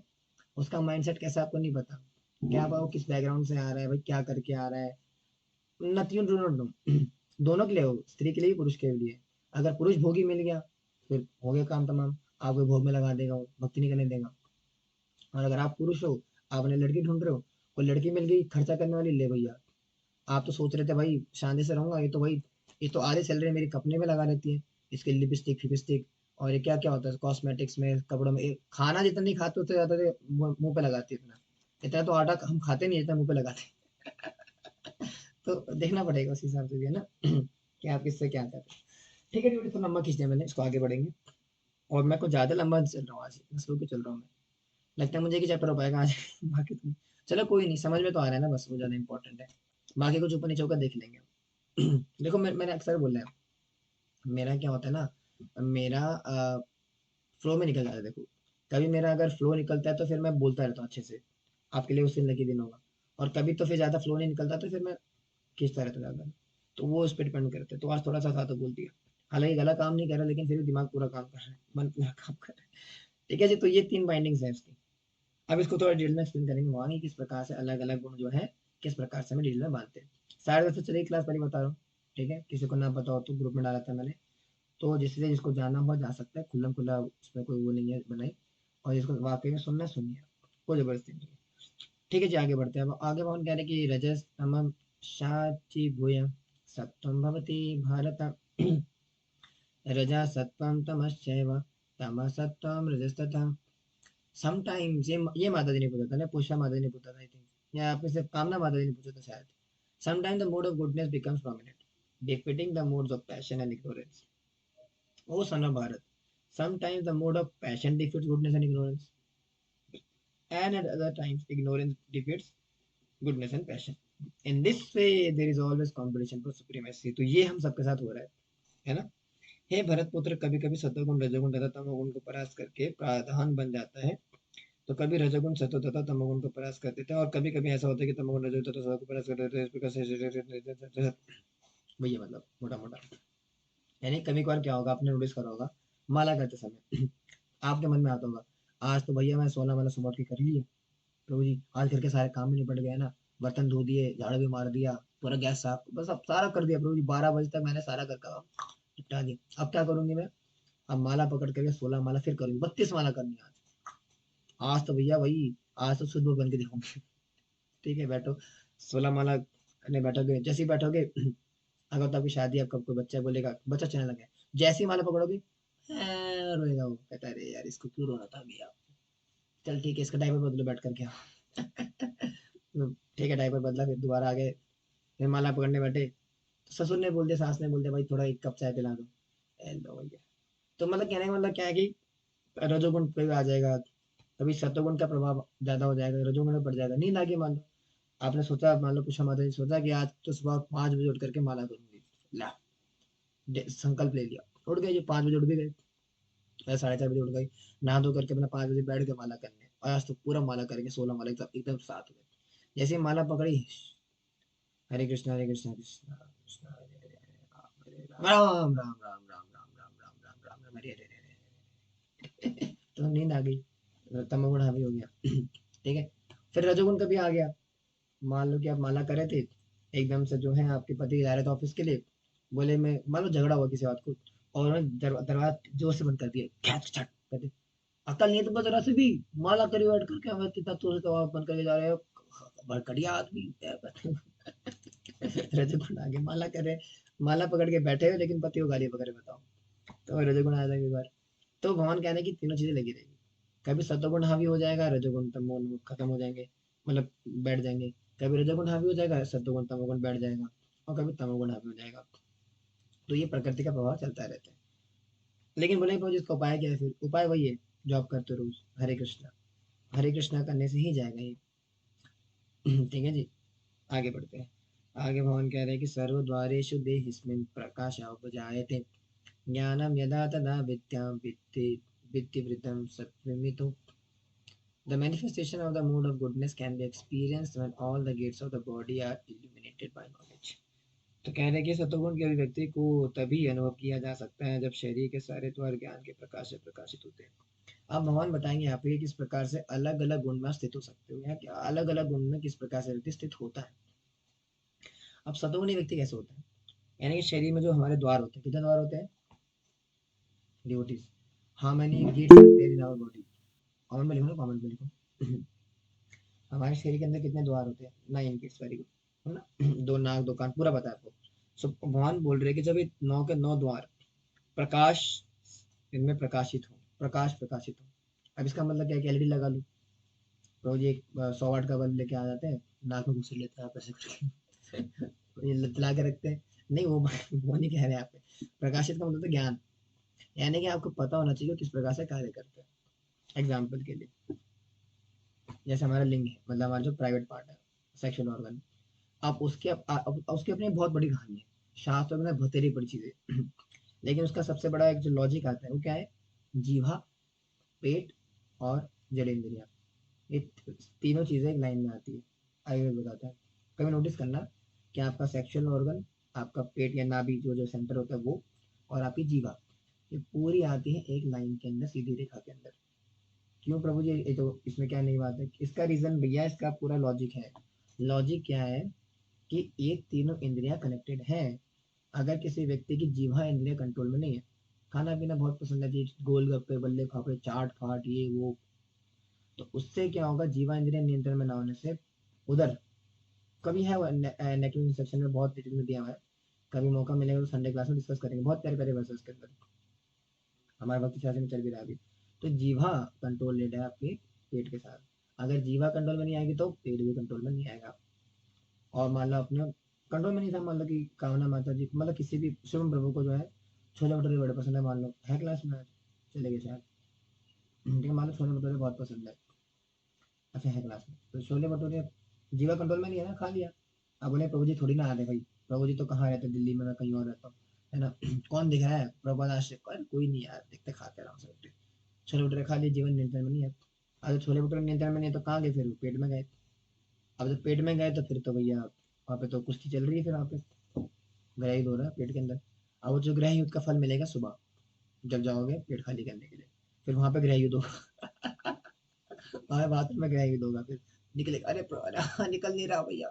उसका माइंडसेट कैसा आपको नहीं पता, क्या पता वो किस बैकग्राउंड से आ रहा है, भाई क्या करके आ रहा है। Nothing do not know. दोनों के लिए हो, स्त्री के लिए भी पुरुष के लिए। अगर पुरुष भोगी मिल गया, फिर हो गया काम तमाम, आपको भोग में लगा देगा, वो भक्ति नहीं करने देगा। और अगर आप पुरुष हो, आपने लड़की ढूंढ रहे हो, कोई लड़की मिल गई खर्चा करने वाली, ले भैया, आप तो सोच रहे थे भाई शांति से रहूंगा, ये तो भाई, ये तो आधे सैलरी मेरी कपड़े में लगा देती है, इसके लिपस्टिक फिपस्टिक, और ये क्या क्या होता है कॉस्मेटिक्स में, कपड़ों में, खाना जितना नहीं खाते उतने ज्यादा मुंह पे लगाती है, इतना इतना तो आटा हम खाते नहीं, इतना मुंह पे लगाते हैं। तो देखना पड़ेगा उस हिसाब से भी, है ना। कि आप किससे क्या करते हैं। ठीक है, ड्यूटी तो लंबा खींच दिया मैंने, इसको आगे बढ़ेंगे। और मैं कुछ ज्यादा लंबा चल रहा हूँ आज, स्लो के चल रहा हूँ मैं, लगता है मुझे कि चैप्टर हो पाएगा आज। बाकी तुम, चलो कोई नहीं, समझ में तो आ रहा है ना, बस वो ज्यादा इंपॉर्टेंट है, बाकी कुछ ऊपर नीचे होकर देख लेंगे। देखो मैंने अक्सर बोला है, मेरा क्या होता है ना, मेरा फ्लो में निकल जाता है, देखो, कभी मेरा अगर फ्लो निकलता है तो फिर मैं बोलता रहता हूँ अच्छे से, आपके लिए उस दिन लकी दिन होगा। और कभी तो फिर ज्यादा फ्लो नहीं निकलता तो फिर मैं खींचता रहता हूँ ज्यादा। तो वो उस पर डिपेंड करते हैं, तो आज थोड़ा सा था तो बोल दिया। हालांकि गला काम नहीं कर रहा, लेकिन फिर भी दिमाग पूरा काम कर रहा है, मन पूरा काम कर रहा है। ठीक है जी, तो ये 3 बाइंडिंग्स है इसकी। अब इसको थोड़ा डिटेल में एक्सप्लेन करेंगे, वहाँ किस प्रकार से अलग अलग गुण जो है, किस प्रकार से हमें डिटेल में बांधते हैं। 10:30 चलिए क्लास पहले बता रहा हूँ। ठीक है, किसी को ना पता हो तो ग्रुप में डाला था मैंने, तो जिससे जिसको जाना हुआ जा सकता है, खुल्लम खुल्ला, उसमें कोई वो नहीं है बनाई। और जिसको वाकई में सुनना है, सुनिए, कोई जबरदस्ती नहीं है। ठीक है जी, आगे बढ़ते हैं। अब आगे हम कह रहे हैं कि रजस तमम शाची भूय सत्वं भवति भारत। रजा सत्वं तमश्चैव तमः सत्वं रजस्तथा। समटाइम्स ये माता जी ने पूछा था ना, पूछा माता जी ने पूछा था आई थिंक, या आपने से कामना माता जी ने पूछा था शायद। Sometimes the mood of goodness becomes prominent, defeating the moods of passion and ignorance. O son of Bharat, sometimes the mood of passion defeats goodness and ignorance, and at other times ignorance defeats goodness and passion. In this way, there is always competition for supremacy. तो ये हम सबके साथ हो रहा है ना? हे भरत पुत्र, कभी कभी सतोगुण रजोगुण तथा तमोगुण को परास्त करके प्राधान बन जाता है, तो कभी रजोगुण सतो तथा तमोगुण को परास्त कर देता है, और कभी कभी ऐसा होता है कि तमोगुण रजोगुण तथा सतो को परास्त कर देते हैं। इस प्रकार से भैया मतलब मोटा मोटा यानी कभी कभार क्या होगा, आपने नोटिस करा होगा माला करते समय आपके मन में आता होगा, आज तो भैया मैं 16 माला सुबह की कर ली है प्रभु जी, आज करके सारे काम भी निपट गए ना, बर्तन धो दिए, झाड़ू भी मार दिया, पूरा गैस साफ, बस अब सारा कर दिया प्रभु जी, 12 बजे तक मैंने सारा कर काम निपटा दिया। अब क्या करूंगी मैं? अब माला पकड़ करके 16 माला फिर करूंगी, 32 माला करनी है आज। आज तो भैया वही, आज तो शुद्ध बन के दिखाऊंगी। ठीक है, बैठो 16 माला करने बैठोगे, जैसे ही बैठोगे अगर तो आपकी शादी, आपका कोई बच्चा बोलेगा, बच्चा चलने लगे, जैसे ही माला पकड़ोगे रोएगा, वो कहता है अरे यार इसको क्यों रोना था भैया, चल ठीक है इसका डायपर बदलो बैठ करके। तो ठीक है, डायपर बदला, फिर दोबारा आ गए, फिर माला पकड़ने बैठे, तो ससुर ने बोल दिया, सास ने बोल दिया भाई थोड़ा 1 कप चाय पिला दो, लो भैया। तो मतलब कहने का मतलब क्या है कि रजोगुण पे आ जाएगा, कभी सत्वगुण का प्रभाव ज्यादा हो जाएगा, रजोगुण में पड़ जाएगा, नींद आ गई मान लो, आपने सोचा, मान लो पुष्पा माता जी सोचा कि आज तो सुबह 5 बजे उठ करके माला करूंगी, ला संकल्प ले लिया, उठ गए, जो 5 बजे उठ भी गए, 4:30 बजे उठ गई, नहा धो करके अपना 5 बजे बैठ के माला करने, और आज तो पूरा माला करेंगे, 16 माला एकदम एकदम साथ हो गए। जैसे ही माला पकड़ी, हरे कृष्णा कृष्णा कृष्णा हरे हरे, हरे राम, राम राम राम राम राम राम राम राम राम राम, हरे हरे हरे। तो नींद आ गई, तमोगुण हावी हो गया। ठीक है, फिर रजोगुण कभी आ गया, मान लो कि आप माला करे थे, एकदम से जो है आपके पति जा रहे थे ऑफिस के लिए, बोले मैं, मान लो झगड़ा हुआ किसी बात को, और उन्होंने दरवाजा जोर से बंद कर दिया, खैच छट कहते, अकल नहीं है तुमको जरा से भी, माला करी बैठ करके हमें कितना जोर से दरवाजा बंद करके जा रहे हो, भड़कड़िया आदमी। रजोगुण आगे, माला करे, माला पकड़ के बैठे हो लेकिन पति को गाली पकड़े, बताओ, तो रजोगुण आ जाएगा एक बार। तो भगवान कहने की तीनों चीजें लगी रहेगी, कभी सतोगुण हावी हो जाएगा, रजोगुण तमोगुण खत्म हो जाएंगे, मतलब बैठ जाएंगे, कभी रजोगुण हावी हो जाएगा, सतोगुण तमोगुण बैठ जाएगा, और कभी तमोगुण हावी हो जाएगा। तो ये प्रकृति का प्रभाव चलता रहता है। लेकिन बोले तो इसका उपाय क्या है? फिर उपाय वही है जो आप करते हो रोज, हरे कृष्णा, हरे कृष्णा करने से ही जाएगा ये। ठीक है जी, आगे बढ़ते हैं। आगे भगवान कह रहे हैं कि सर्वद्वारेषु देहिस्मिन् प्रकाशः उपजायते, ज्ञानं यदा तदा विद्यां वित्ति वित्तिवृतं सत्त्वमितो। The manifestation of the mood of goodness can be experienced when all the gates of the body are illuminated by knowledge. तो कह रहे हैं कि सतोगुण के अभिव्यक्ति को तभी अनुभव किया जा सकता है जब शरीर के सारे द्वार ज्ञान के प्रकाश से प्रकाशित होते हैं। अब भगवान बताएंगे यहाँ पे किस प्रकार से अलग अलग गुण में स्थित हो सकते हो, या क्या अलग अलग गुण में किस प्रकार से व्यक्ति स्थित होता है। अब सतोगुणी व्यक्ति कैसे होता है, यानी कि शरीर में जो हमारे द्वार होते हैं, कितने द्वार होते हैं डिवोटीज, हाँ nine gates are there in our body, comment में लिखो, कमेंट में लिखो। हमारे शरीर के अंदर कितने द्वार होते हैं? 9 गेट्स, वेरी गुड, है ना? 2 नाक 2 कान, पूरा बताया आपको। सो भगवान बोल रहे हैं कि जब ये 9 के 9 द्वार प्रकाश इनमें प्रकाशित हो, प्रकाश प्रकाशित हो। अब इसका मतलब क्या है कि एलईडी लगा लूं, रोज एक 100 वाट का बल्ब लेके आ जाते हैं, नाक में घुस लेते हैं आप ऐसे करके, ये लगा के रखते हैं। नहीं, वो नहीं कह रहे आप, प्रकाशित का मतलब तो ज्ञान, यानी कि आपको पता होना चाहिए किस प्रकार से कार्य करते हैं। एग्जाम्पल के लिए, जैसे हमारा लिंग है, मतलब हमारा जो प्राइवेट पार्ट है, सेक्सुअल ऑर्गन, आप उसके उसकी अपनी बहुत बड़ी कहानी है, शास्त्र में बतेरी पड़ी चीजें। लेकिन उसका सबसे बड़ा एक जो लॉजिक आता है वो क्या है, जीवा, पेट और जड़ेंद्रिया, ये तीनों चीजें एक लाइन में आती है, आयुर्वेद बताता है। कभी नोटिस करना कि आपका सेक्सुअल ऑर्गन, आपका पेट या नाभि जो जो सेंटर होता है वो, और आपकी जीवा, ये पूरी आती है एक लाइन के अंदर, सीधी रेखा के अंदर। क्यों प्रभु जी, ये तो इसमें क्या नई बात है? इसका रीजन भैया, इसका पूरा लॉजिक है। लॉजिक क्या है कि ये तीनों इंद्रियां कनेक्टेड हैं। अगर किसी व्यक्ति की जीवा इंद्रिया कंट्रोल में नहीं है, खाना पीना बहुत पसंद है जी, गोलगप्पे बल्ले फाफड़े चाट फाट ये वो, तो उससे क्या होगा, जीवा इंद्रिया नियंत्रण में ना होने से उधर, कभी है नेटवर्क सेक्शन में बहुत डिटेल में दिया हुआ है, कभी मौका मिलेगा तो संडे क्लास में डिस्कस करेंगे, बहुत प्यारे प्यारे वर्सेस के अंदर, हमारे वक्त शासन में चल भी रहा है अभी। तो जीवा कंट्रोल लेट है आपके पेट के साथ, अगर जीवा कंट्रोल में नहीं आएगी तो पेट भी कंट्रोल में नहीं आएगा। और मान लो अपने कंट्रोल में नहीं था, मान लो कि कामना माता जी मतलब किसी भी शिवम प्रभु को जो है छोले भटूरे बड़े पसंद है, मान लो है क्लास में आज, चले गए शायद, ठीक है, मान लो छोले भटूरे बहुत पसंद है, अच्छा है क्लास में, तो छोले भटूरे जीवा कंट्रोल में नहीं है ना, खा लिया। अब बोले प्रभु जी थोड़ी ना आते भाई, प्रभु जी तो कहाँ रहते, दिल्ली में, मैं कहीं और रहता हूँ, है ना। कौन दिख रहा है प्रभुपाद आश्रय, अरे कोई नहीं यार, देखते खाते आराम से रोटी, छोले भटूरे खा लिए, जीवन नियंत्रण में नहीं है। अगर छोले भटूरे नियंत्रण में नहीं है तो कहाँ गए फिर, पेट में गए। अब जब पेट में गए तो फिर तो भैया वहाँ पे तो कुश्ती चल रही है, फिर वहाँ पे ग्रह युद्ध हो रहा है पेट के अंदर। अब वो जो ग्रह युद्ध का फल मिलेगा सुबह, जब जाओगे पेट खाली करने के लिए, फिर वहां पे गृह युद्ध होगा। वहां बाथरूम में गृह युद्ध होगा, फिर निकलेगा, अरे अरे निकल नहीं रहा भैया,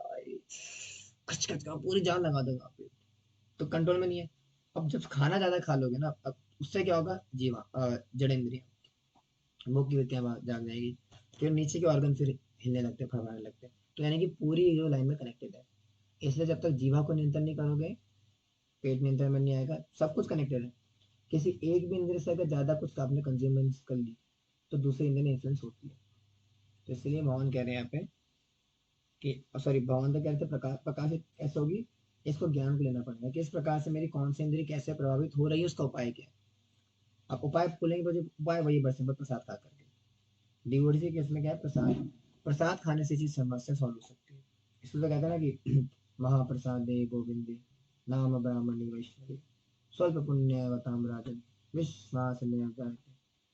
खच खच का पूरी जान लगा देगा फिर, तो कंट्रोल में नहीं है। अब जब खाना ज्यादा खा लोगे ना, अब उससे क्या होगा, जीवा जड़ इंद्रिय, भूख की वृत्तियां जाग जाएगी, फिर नीचे के ऑर्गन फिर हिलने लगते हैं, फड़फड़ाने लगते हैं, तो यानी कि पूरी जो लाइन में कनेक्टेड है। इसलिए जब तक जीवा को नियंत्रण नहीं करोगे, पेट नियंत्रण में नहीं आएगा, सब कुछ कनेक्टेड है। किसी एक भी इंद्रिय से अगर ज्यादा कुछ आपने कंज्यूमेंस कर ली, तो दूसरे इंद्रिय में इन्फ्लुएंस होती है। तो इसलिए भगवान कह रहे हैं यहाँ पे कि, सॉरी भगवान तो कह रहे थे प्रकाश, प्रकाशित कैसे होगी, इसको ज्ञान को लेना पड़ेगा, किस प्रकार से मेरी कौन सी इंद्रिय कैसे प्रभावित हो रही है, उसका उपाय क्या है। आप उपाय बोलेंगे तो जो उपाय वही बस सिंपल, प्रसाद खा करके। डिवोटी के इसमें क्या है, प्रसाद, प्रसाद खाने से चीज समस्या सॉल्व हो सकती है। इसलिए तो कहते हैं ना कि महाप्रसादे गोविंदे नाम ब्राह्मणी वैष्णवी स्वल्प पुण्यवताम राजन विश्वास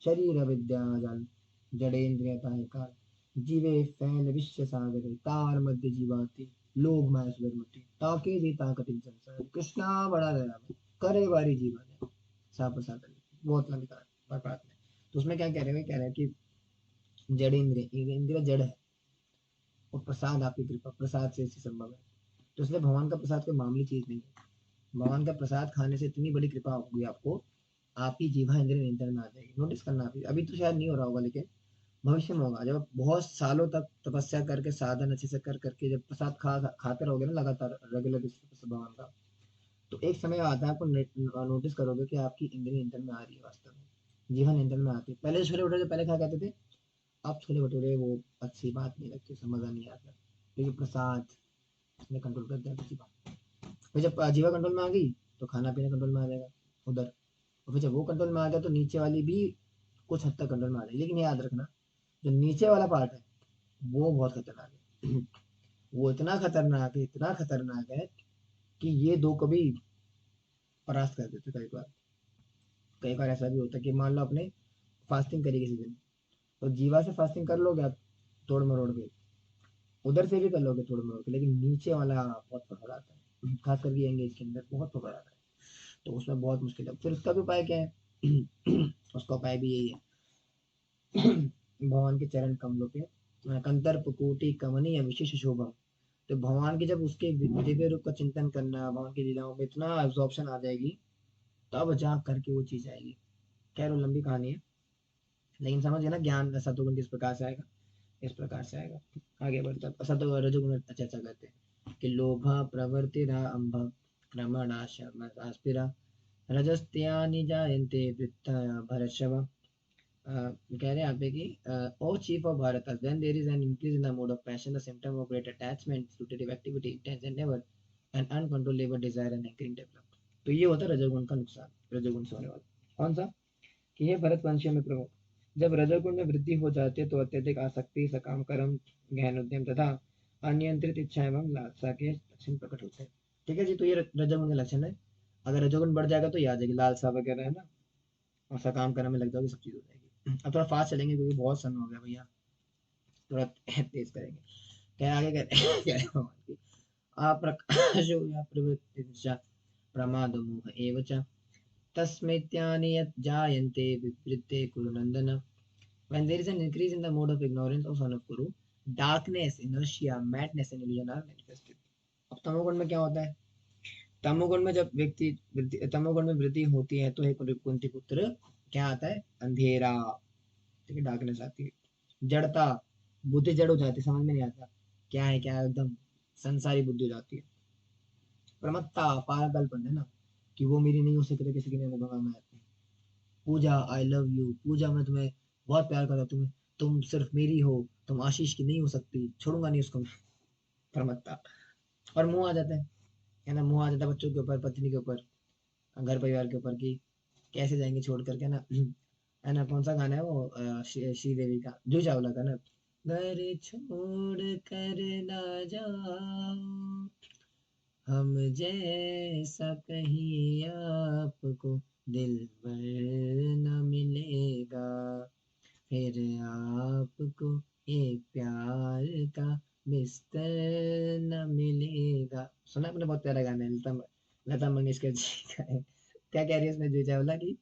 शरीर विद्या जल जड़ेन्द्रियता काल जीवे फैल विश्व सागर तार मध्य जीवाति लोग माया सुधर मटी ताके जी ताकतिन संसार कृष्णा बड़ा दया करे बारी जीवन है सा प्रसाद, बहुत लंबी प्रार्थना है। तो उसमें क्या कह रहे हैं, कह रहे हैं कि जड़ इंद्रिय, इंद्रिय जड़ है, और प्रसाद आपकी कृपा, प्रसाद से इससे संभव है। तो इसलिए भगवान का प्रसाद कोई मामूली चीज नहीं है। भगवान का प्रसाद खाने से इतनी बड़ी कृपा होगी आपको, आपकी जीवा इंद्रिय नियंत्रण में आ जाएगी। नोटिस करना, अभी अभी तो शायद नहीं हो रहा होगा, लेकिन भविष्य में होगा, जब बहुत सालों तक तपस्या करके साधन अच्छे से कर करके जब प्रसाद खाते रहोगे ना लगातार, रेगुलर बेसिस पे भगवान का, तो एक समय आता है आपको नोटिस करोगे कि आपकी इंद्रिय नियंत्रण में आ रही है वास्तव में, जीवन नियंत्रण में आती है। पहले छोले भटूरे जो पहले खा करते थे, अब छोले भटूरे वो अच्छी बात नहीं लगती, उसमें मजा नहीं आता, क्योंकि प्रसाद ने कंट्रोल कर दिया किसी बात। फिर जब जीवा कंट्रोल में आ गई, तो खाना पीना कंट्रोल में आ जाएगा उधर, और फिर जब वो कंट्रोल में आ गया तो नीचे वाली भी कुछ हद तक कंट्रोल में आ जाएगी। लेकिन याद रखना, जो नीचे वाला पार्ट है वो बहुत खतरनाक है। वो इतना खतरनाक है, इतना खतरनाक है कि ये दो कभी परास्त कर देते कई बार। कई बार ऐसा भी होता है कि मान लो आपने फास्टिंग करी किसी दिन, तो जीवा से फास्टिंग कर लोगे आप तोड़ मरोड़ के, उधर से भी कर लोगे तोड़ मरोड़ के, लेकिन नीचे वाला बहुत पकड़ आता है, खास करके यंग एज के अंदर बहुत पकड़ आता है, तो उसमें बहुत मुश्किल है। फिर उसका भी उपाय क्या है? उसका उपाय भी यही है, भगवान के चरण कमलों पे कंतर पुकोटि कमनीय विशेष शोभा, तो भगवान की जब उसके दिव्य रूप का चिंतन करना, भगवान की लीलाओं में इतना एब्जॉर्प्शन आ जाएगी, तब जा करके वो चीज आएगी। खैर वो लंबी कहानी है, लेकिन समझ गए ना, ज्ञान सत्वगुण किस प्रकार से आएगा, इस प्रकार से आएगा। आगे बढ़ते हैं, सत्व रजोगुण चर्चा करते हैं कि लोभ प्रवृत्ति अम्भ क्रमणाश आस्पिरा रजस्त्यानि जायन्ते वृत्त भरतशव। कह रहे हैं यहाँ पे कि O chief of Bharat, when there is an increase in the mode of passion, the symptom of great attachment, fruitive activity, intense endeavor, and uncontrollable desire and hankering develop। तो ये होता है रजोगुण का नुकसान, रजोगुण से होने वाला कौन सा, कि ये भरत वंशियों में प्रमुख, जब रजोगुण में वृद्धि हो जाती है तो अत्यधिक आसक्ति, सकाम कर्म, गहन उद्यम तथा अनियंत्रित इच्छा एवं लालसा के लक्षण प्रकट होते हैं। ठीक है जी, तो ये रजोगुण का लक्षण है। अगर रजोगुण बढ़ जाएगा तो ये आ जाएगी लालसा वगैरह, है ना, और सकाम कर्म में लग जाओगे, सब चीज हो जाएगी। अब थोड़ा फास्ट चलेंगे क्योंकि बहुत सन हो गया भैया, थोड़ा तेज करेंगे। क्या आगे कह रहे हो कि अप्रकाशो या प्रवृत्ति प्रमाद मोह एव च तस्मैत्यानि यत् जायन्ते विवृते कुरु नंदन। When there is an increase in the mode of ignorance of son of Kuru, darkness, inertia, madness and illusion are manifested। अब तमोगुण में क्या होता है, तमोगुण में जब तमोगुण में वृद्धि होती है तो एक कुंती पुत्र क्या आता है, अंधेरा, ठीक है, डार्कनेस आती है। जड़ता, बुद्धि जड़ हो जाती है, समझ में नहीं आता क्या है क्या है, एकदम संसारी बुद्धि हो जाती है। प्रमत्ता, पागलपन, है ना, कि वो मेरी नहीं हो सकती तो किसी की नहीं लगूंगा मैं। पूजा, आई लव यू, पूजा मैं तुम्हें बहुत प्यार करता हूँ, तुम्हें, तुम सिर्फ मेरी हो, तुम आशीष की नहीं हो सकती, छोड़ूंगा नहीं उसको मैं। प्रमत्ता। और मुंह आ जाता है, है ना, मोह आ जाता है बच्चों के ऊपर, पत्नी के ऊपर, घर परिवार के ऊपर, कि कैसे जाएंगे छोड़ करके ना। है ना, कौन सा गाना है वो, श्रीदेवी का, जूही चावला का ना, घर छोड़ कर ना जाओ, हम जैसा कहीं आपको दिलबर न मिलेगा, फिर आपको एक प्यार का बिस्तर न मिलेगा। सुना आपने, बहुत प्यारा गाना है, लता मंगेशकर जी का है। क्या कह रही है इसमें जूही चावला की,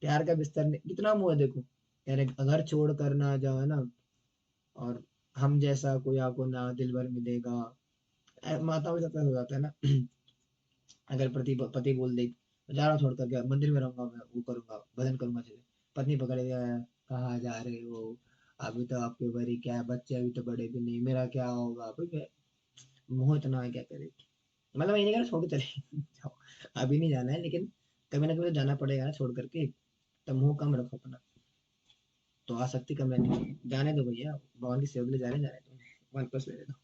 प्यार का बिस्तर नहीं, कितना मुंह है देखो, कह रहे अगर छोड़ कर ना जाओ, है ना, और हम जैसा कोई आपको ना दिल भर मिलेगा। माताओं के साथ ऐसा हो जाता है ना। अगर पति पति बोल दे, जा रहा हूँ छोड़ कर, के मंदिर में रहूंगा, मैं वो करूंगा, भजन करूंगा, चले, पत्नी पकड़ गया, कहाँ जा रहे हो, अभी तो आपके ऊपर ही, क्या बच्चे अभी तो बड़े भी नहीं, मेरा क्या होगा भाई, मोह इतना है, क्या करे। मतलब मैं ये नहीं कह रहा छोड़ के चले जाओ, अभी नहीं जाना है, लेकिन कभी ना कभी तो जाना पड़ेगा ना छोड़ करके, तो मुंह कम रखो अपना, तो आसक्ति कम रहनी चाहिए, जाने दो भैया, भगवान की सेवा के लिए जाने दो, वन प्लस ले दो।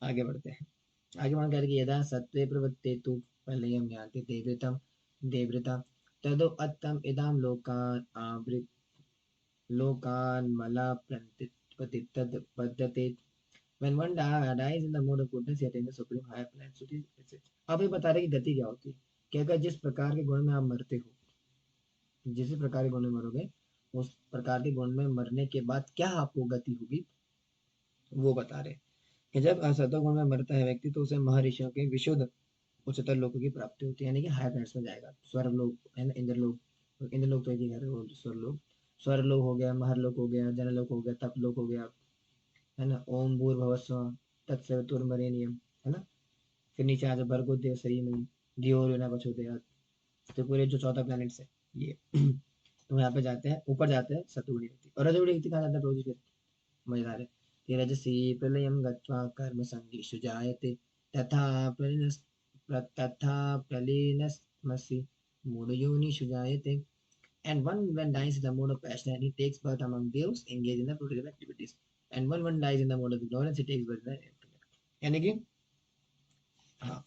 आगे बढ़ते हैं। आगे मान कर, यदा सत्त्वे प्रवृत्ते तु प्रलयं यान्ति देवृतं देवृता तदो अत्तम इदाम लोकान आवृत लोकान मला प्रतितद पद्धते। When one dies in the mode of goodness, he attains the supreme higher plan. So अब ये बता रहे कि गति क्या होती है, कि अगर जिस प्रकार के गुण में आप मरते हो, जिस प्रकार के गुण में मरोगे, उस प्रकार के गुण में मरने के बाद क्या आपको गति होगी, वो बता रहे हैं। कि जब असतो गुण में मरता है व्यक्ति, तो उसे महर्षियों के विशुद्ध उच्चतर लोगों की प्राप्ति होती है, यानी कि हायर प्लैनेट्स में जाएगा, स्वर्ग लोग, है ना, इंद्र लोग तो एक ही कह रहे हो, स्वर्ग लोग हो गया, महर लोग हो गया, जनलोक हो गया, तप लोग हो गया, है ना, ओम भूर्भुवः स्वः तत्सवितुर्वरेण्यम, है ना, फिर नीचे आ जाओ, भर्गो देवसई में, धियो यो न प्रचोदयात्। तो पूरे जो 14 प्लैनेट्स है ये। तो यहाँ पे जाते हैं, ऊपर जाते हैं सतुगुणी व्यक्ति, और रजोगुणी व्यक्ति कहाँ जाता है रोज, फिर मजेदार है, कि रजसी प्रलयं गत्वा कर्मसङ्गीषु जायते, तथा प्रलीनस् तथा प्रलीनमसि मूढयोनिषु जायते। And one when dies in the mode of passion, he takes birth among those engaged in the productive activities. And one dies in the mode of ignorance, he takes birth in the, यानी कि, हाँ,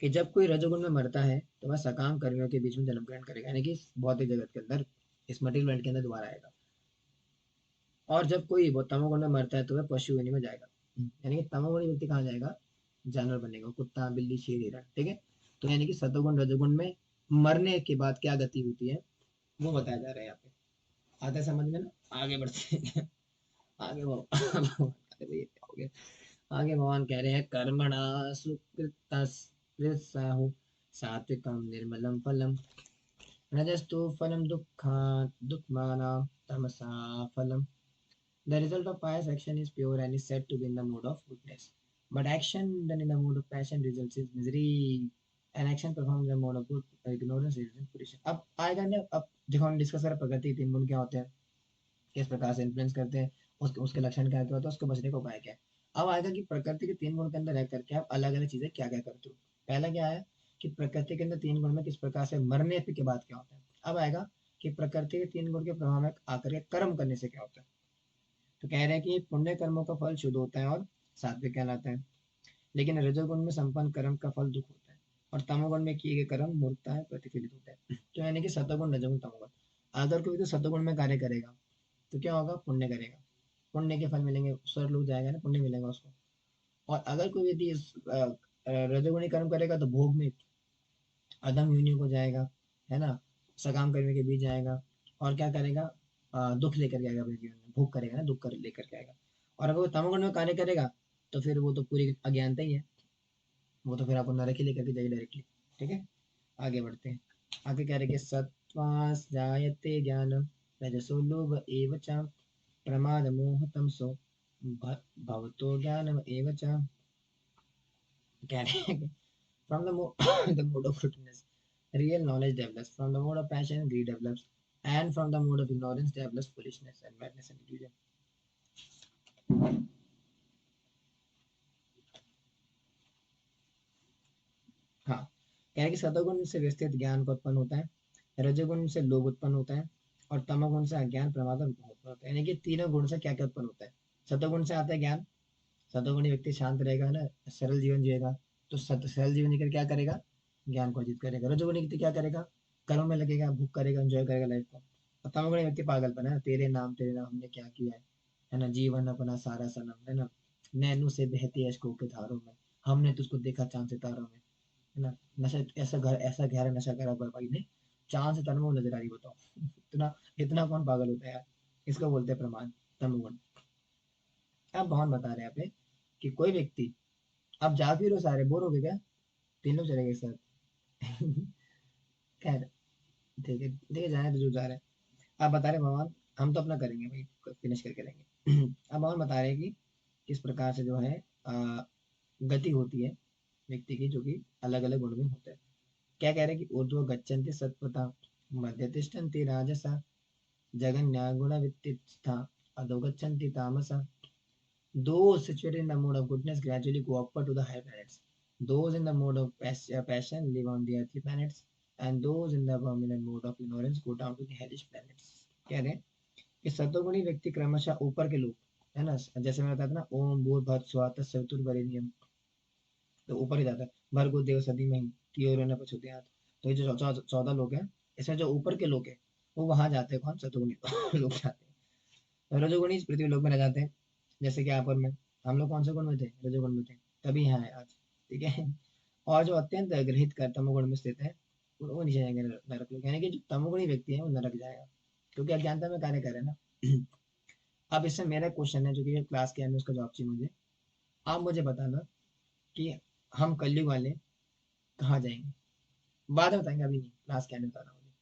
कि जब कोई रजोगुण में मरता है तो वह सकाम कर्मियों के बीच में जन्म ग्रहण करेगा, यानी कि भौतिक जगत के अंदर, इस मटेरियल वर्ल्ड के अंदर दोबारा आएगा। और जब कोई वो तमोगुण में मरता है तो वह पशु योनि में जाएगा, यानी कि तमोगुणी व्यक्ति कहाँ जाएगा, जानवर बनेगा, कुत्ता बिल्ली शेर हिरण, ठीक है। तो यानी कि सतोगुण रजोगुण में मरने के बाद क्या गति होती है, वो बताया जा रहा है यहाँ पे। आता है समझ में ना, आगे बढ़ते हैं। आगे वो अरे भैया क्या हो गया, आगे भगवान कह रहे हैं, कर्मणा सुकृतस्साहु सात्विकम निर्मलम फलम, रजस्तु फलम दुःखमाना तमसा फलम। The result of pious action is pure and is said to be in the mode of goodness. But action done in the mode of passion results in misery. An action performed in the mode of good ignorance results in pollution. अब आएगा ना, अब देखो हम discuss करें प्रकृति के तीन गुण क्या होते हैं, किस प्रकार से इन्फ्लुएंस करते हैं, उसके लक्षण क्या क्या होते हैं, उसको बचने का उपाय क्या है। अब आएगा कि प्रकृति के तीन गुण के अंदर रह करके आप अलग अलग चीजें क्या क्या करते हो। पहला क्या है, कि प्रकृति के अंदर तीन गुण में किस प्रकार से मरने के बाद क्या होता है। अब आएगा कि प्रकृति के तीन गुण के प्रभाव में आकर के कर्म करने से क्या होता है। तो कह रहे हैं कि पुण्य कर्मों का फल शुद्ध होता है और सात्विक कहलाता है, लेकिन रजोगुण में संपन्न कर्म का फल दुख होता है, और तमोगुण में किए गए कर्म मूर्खता है, प्रतिफलित होता है। तो यानी कि सतोगुण रजोगुण तमोगुण, अगर कोई तो सतोगुण में कार्य करेगा तो क्या होगा, पुण्य करेगा, पुण्य के फल मिलेंगे, स्वर्ग लोग जाएगा ना, पुण्य मिलेगा उसको। और अगर कोई व्यक्ति रजोगुणी कर्म करेगा तो भोग में, अधम योनियों को जाएगा, है ना, सकाम कर्म के बीच जाएगा, और क्या करेगा, दुख लेकर के आएगा अपने जीवन में, भोग करेगा ना, दुख कर लेकर के आएगा। और अगर वो तमोगुण में कार्य करेगा तो फिर वो तो पूरी अज्ञानता ही है, वो तो फिर आपको नरक ही लेकर के जाएगी डायरेक्टली, ठीक है। आगे बढ़ते हैं। आगे कह रहे कि सत्वास जायते ज्ञानम, रजसो लोभ एव च, प्रमाद मोह तमसो भवतो ज्ञानम एव च। कह रहे हैं कि from the the mode of goodness, real knowledge develops. From the mode of passion, greed develops. And from the mode of ignorance develops foolishness and madness and illusion. हाँ, कह रहे कि सतोगुण से व्यवस्थित ज्ञान का उत्पन्न होता है, रजोगुण से लोभ उत्पन्न होता है, और तमोगुण से अज्ञान प्रमाद और मोह उत्पन्न होता है। यानी कि तीनों गुण से क्या क्या उत्पन्न होता है। सतोगुण से आता है ज्ञान, सतोगुणी व्यक्ति शांत रहेगा ना, सरल जीवन जिएगा, तो सरल जीवन जीकर क्या करेगा, ज्ञान को अर्जित करेगा। रजोगुणी व्यक्ति क्या करेगा, कर्म में लगेगा, भूख करेगा, एंजॉय करेगा लाइफ को। और तमोगुणी व्यक्ति पागलपन है, तेरे नाम हमने क्या किया है ना, जीवन अपना सारा सनम, है ना, नैनों से बहती अश्कों के धारों में, हमने तुझको देखा चांद सितारों में, है ना, नशा ऐसा गहरा नशा करा भाई ने, चांद सितारों में वो नजर आ रही, बताओ। इतना इतना कौन पागल होता है यार। इसको बोलते हैं प्रमाण, तमोगुण। अब भगवान बता रहे हैं यहाँ पे कि कोई व्यक्ति, आप जा भी रहो सारे, बोर हो गए क्या, तीन लोग चले गए सर। खैर, ठीक है, देखिए जाने तो जो जा रहे हैं। आप बता रहे हैं भगवान, हम तो अपना करेंगे भाई, फिनिश करके रहेंगे। अब भगवान बता रहे हैं कि किस प्रकार से जो है गति होती है व्यक्ति की, जो कि अलग अलग गुण में होता है। क्या कह रहे हैं कि ऊर्ध्व गच्छन्ति सत्पथा, मध्य तिष्ठन्ति राजसा, जगन्या गुण वित्तिस्था, अधो गच्छन्ति तामसा। Those situated in the mode of goodness gradually go upward to the higher planets. Those in the mode of passion live on the earthly planets, and those in the abominable mode of ignorance go down to the hellish planets. कह रहे हैं कि सतोगुणी व्यक्ति क्रमशः ऊपर के लोग, है ना, जैसे मैं बताया था ना, ओम भूर्भुवः स्वः तत्सवितुर्वरेण्यम, तो ऊपर ही जाता है, भर्गो देव सदी में तियोर न प्रचोदयात्। तो ये जो 14 लोग हैं, इसमें जो ऊपर के लोग हैं वो वहां जाते हैं, कौन, सतोगुणी लोग जाते हैं। रजोगुणी इस पृथ्वी लोक में रह जाते हैं, जैसे कि आप और मैं, हम लोग कौन से गुण में थे, रजोगुण में थे, तभी यहाँ है आज, ठीक है। और जो अत्यंत ग्रहित कर तमोगुण में स्थित है, वो नीचे जाएंगे नरक लोग, यानी कि जो तमोगुणी व्यक्ति है वो नरक जाएगा, क्योंकि अज्ञानता में कार्य कर रहे हैं ना। अब इससे मेरा क्वेश्चन है, जो कि क्लास के अंदर उसका जवाब चाहिए मुझे। आप मुझे बताना कि हम कलयुग वाले कहाँ जाएंगे, बाद में बताएंगे, अभी नहीं, क्लास के अंदर बताना मुझे,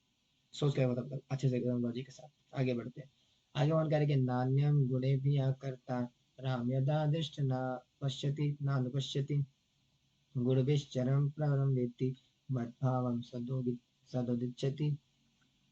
सोच कर मतलब अच्छे से लॉजिक के साथ आगे बढ़ते हैं। आगे वन करेंगे, नान्यम गुणे भी आकर्ता, राम यदा दृष्ट ना पश्यति नानुपश्यति, गुणभिश्चरं प्रवरं वेत्ति, मद्भावं सदोदिच्छति।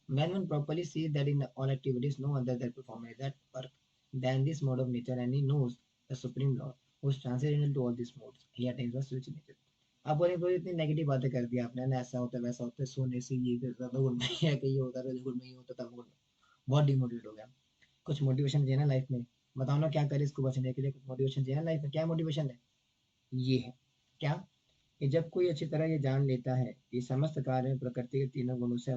When one properly sees that in all activities no other that perform that work than this mode of nature, and he knows the supreme law who is transcendental to all these modes, he attains the switch nature. अब बोले कोई इतनी negative बातें कर दी आपने ना, ऐसा होता है वैसा होता है, सोने से ये ज्यादा गुण नहीं है, कि ये होता है रजोगुण में, ये होता तब गुण में, बहुत डिमोटिवेट हो गया। कुछ मोटिवेशन चाहिए ना लाइफ में, बताओ ना क्या करे इसको बचने के लिए, कुछ मोटिवेशन चाहिए ना लाइफ में, क्या मोटिवेशन है, ये है क्या, कि जब कोई अच्छी तरह ये जान लेता है कि समस्त कार्य में प्रकृति के तीनों गुणों से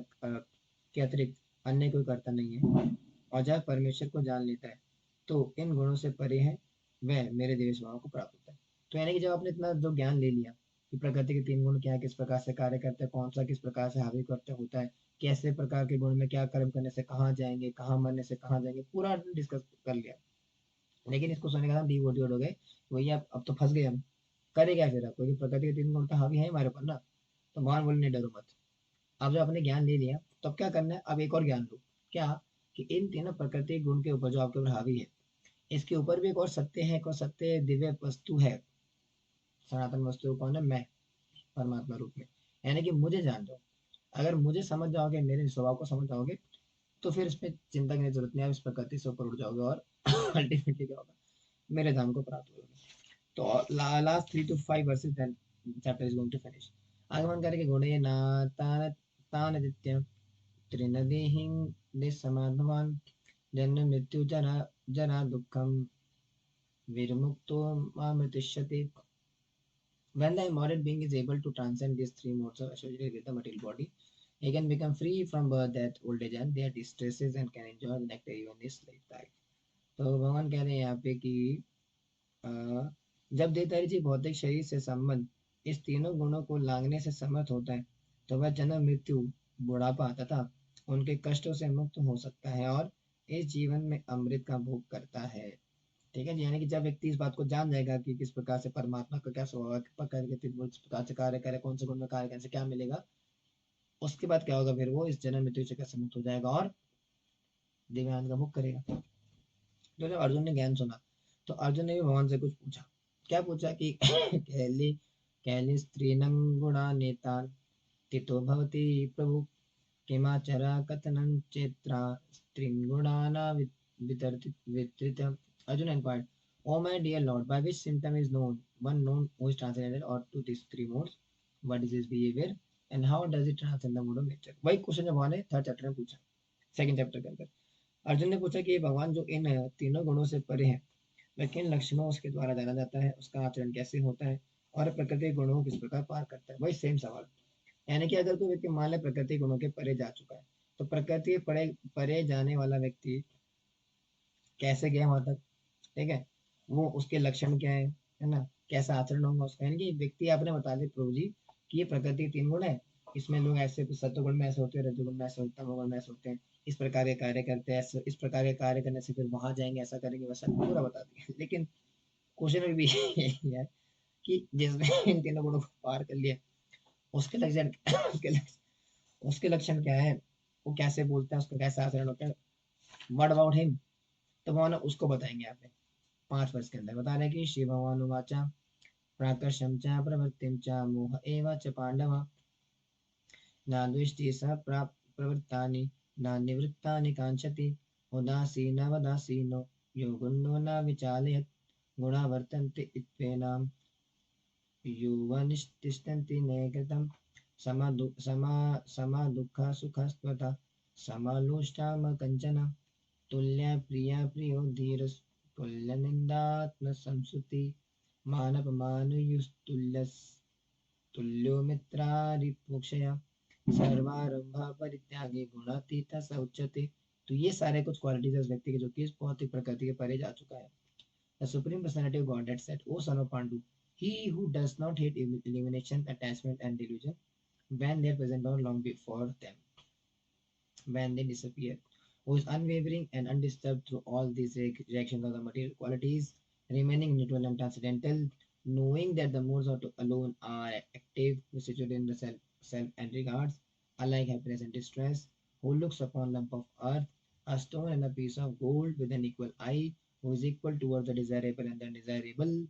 के अतिरिक्त अन्य कोई करता नहीं है, और जब परमेश्वर को जान लेता है तो इन गुणों से परे है, वह मेरे देवी स्वभाव को प्राप्त होता है। तो यानी कि जब आपने इतना जो ज्ञान ले लिया कि प्रकृति के तीन गुण क्या है, किस प्रकार से कार्य करते हैं, कौन सा किस प्रकार से हावी करते होता है, कैसे प्रकार के गुण में क्या कर्म करने से कहाँ जाएंगे, कहाँ मरने से कहाँ जाएंगे, पूरा डिस्कस कर लिया। लेकिन इसको सुनने के बाद डिमोटिवेट हो गए, वही अब तो फंस गए हम, करे क्या फिर, आपको कि प्रकृति के तीन गुण तो हावी है हमारे ऊपर ना। तो भगवान बोले नहीं, डरो मत। अब जब आपने ज्ञान ले लिया तो अब क्या करना है, अब एक और ज्ञान लो, क्या, कि इन तीनों प्रकृति गुण के ऊपर जो आपके ऊपर हावी है, इसके ऊपर भी एक और सत्य है, एक और सत्य दिव्य वस्तु है, सनातन वस्तु कौन है, मैं, परमात्मा रूप में, यानी कि मुझे जान लो। अगर मुझे समझ जाओगे, मेरे स्वभाव को समझ जाओगे, तो फिर इसमें चिंता की जरूरत नहीं है, आप इस प्रकृति से ऊपर उठ जाओगे, और अल्टीमेटली क्या होगा, मेरे धाम को प्राप्त करोगे। तो last 3 to 5 verses then chapter is going to finish. आगमन करके गुणे ना तान तान दित्य त्रिनदीहिं निसमाधवान्, जन्म मृत्यु जरा जरा दुःखं विर्मुक्तो मामृतिष्यति। When the immortal being is able to transcend these three modes of associated with the material body, he can become free from birth, death, old age, and their distresses, and can enjoy the nectar even this lifetime. तो भगवान कह रहे हैं यहाँ पे कि अ, जब देहधारी जी भौतिक शरीर से संबंध इस तीनों गुणों को लांघने से समर्थ होता है, तो वह जन्म मृत्यु बुढ़ापा तथा उनके कष्टों से मुक्त हो सकता है, और इस जीवन में अमृत का भोग करता है। ठीक है जी, यानी कि जब व्यक्ति इस बात को जान जाएगा कि किस प्रकार से परमात्मा का क्या स्वभाव है, किस प्रकार के किस प्रकार से कार्य करे, कौन से गुण में कार्य करने से क्या मिलेगा, उसके बाद क्या होगा, फिर वो इस जन्म मृत्यु से कैसे मुक्त हो जाएगा और दिव्यान का भोग करेगा। तो जब अर्जुन ने ज्ञान सुना, तो अर्जुन ने भी भगवान से कुछ पूछा। क्या पूछा कि कैली कैली स्त्रीनं गुणानेतान् तितो भवति प्रभु, किमाचरा कथनं चेत्रा स्त्रीन् गुणाना वितरित। Arjun inquired, O my dear Lord, by which symptom is known one known who is transcendental or to these three modes? What is his behavior and how does it transcend the mode of nature? वही question जब भगवान ने third chapter में पूछा, second chapter के अंदर अर्जुन ने पूछा कि भगवान जो इन तीनों गुणों से परे है, वह किन लक्षणों उसके द्वारा जाना जाता है, उसका आचरण कैसे होता है, और प्रकृति गुणों को किस प्रकार पार करता है, वही सेम सवाल। यानी कि अगर कोई व्यक्ति मान ले प्रकृति गुणों के परे जा चुका है, तो प्रकृति के परे परे जाने वाला व्यक्ति कैसे गया वहां तक, ठीक है, वो उसके लक्षण क्या है ना, कैसा आचरण होगा उसका। यानी कि व्यक्ति आपने बता दिया प्रभु जी कि ये प्रकृति के 3 गुण है, इसमें लोग ऐसे सत्वगुण में ऐसे होते हैं, रजोगुण में ऐसे होते हैं, तमोगुण में ऐसे होते हैं, इस प्रकार के कार्य करते हैं, ऐसे इस प्रकार के कार्य करने से फिर वहां जाएंगे, ऐसा करेंगे, वैसा पूरा बता दिया। लेकिन क्वेश्चन में भी यही है कि जिसने इन 3 गुणों को पार कर लिया, उसके लक्षण उसके उसके लक्षण क्या है, वो कैसे बोलता है, उसका कैसा आचरण होता है, व्हाट अबाउट हिम, तो वो ना उसको बताएंगे यहाँ पे 5 वर्ष के अंदर। बता रहे कि शिव भगवान उवाचा प्राकर्षम च प्रवृत्तिम च मोह एव च पांडव न द्वेष्टि स प्रवृत्तानि न निवृत्तानि कांक्षति उदासीनवदासीनो यो गुणो न विचालयत् गुणा वर्तन्ते इत्थेनाम युवनिष्ठिष्ठन्ति नैकृतं समा दुःख सुखस्त्वता समालोष्टाम कंचन तुल्या प्रिया प्रियो धीरस् तुल्य निंदात्म संसुति मानपमानयुस्तुल्यस् तुल्यो मित्रारिपोक्षया सर्वारंभा परित्यागी गुणातीत स उच्यते। तो ये सारे कुछ क्वालिटीज उस व्यक्ति के जो कि इस भौतिक प्रकृति के परे जा चुका है। The supreme personality of Godhead said, O son of Pandu, he who does not hate elimination, attachment, and delusion when they are present or long before them, when they disappear, who is unwavering and undisturbed through all these reactions of the material qualities, remaining neutral and transcendental, knowing that the modes of alone are active, situated in the self and regards, alike happiness and distress, who looks upon a lump of earth, a stone and a piece of gold with an equal eye, who is equal towards the desirable and the undesirable,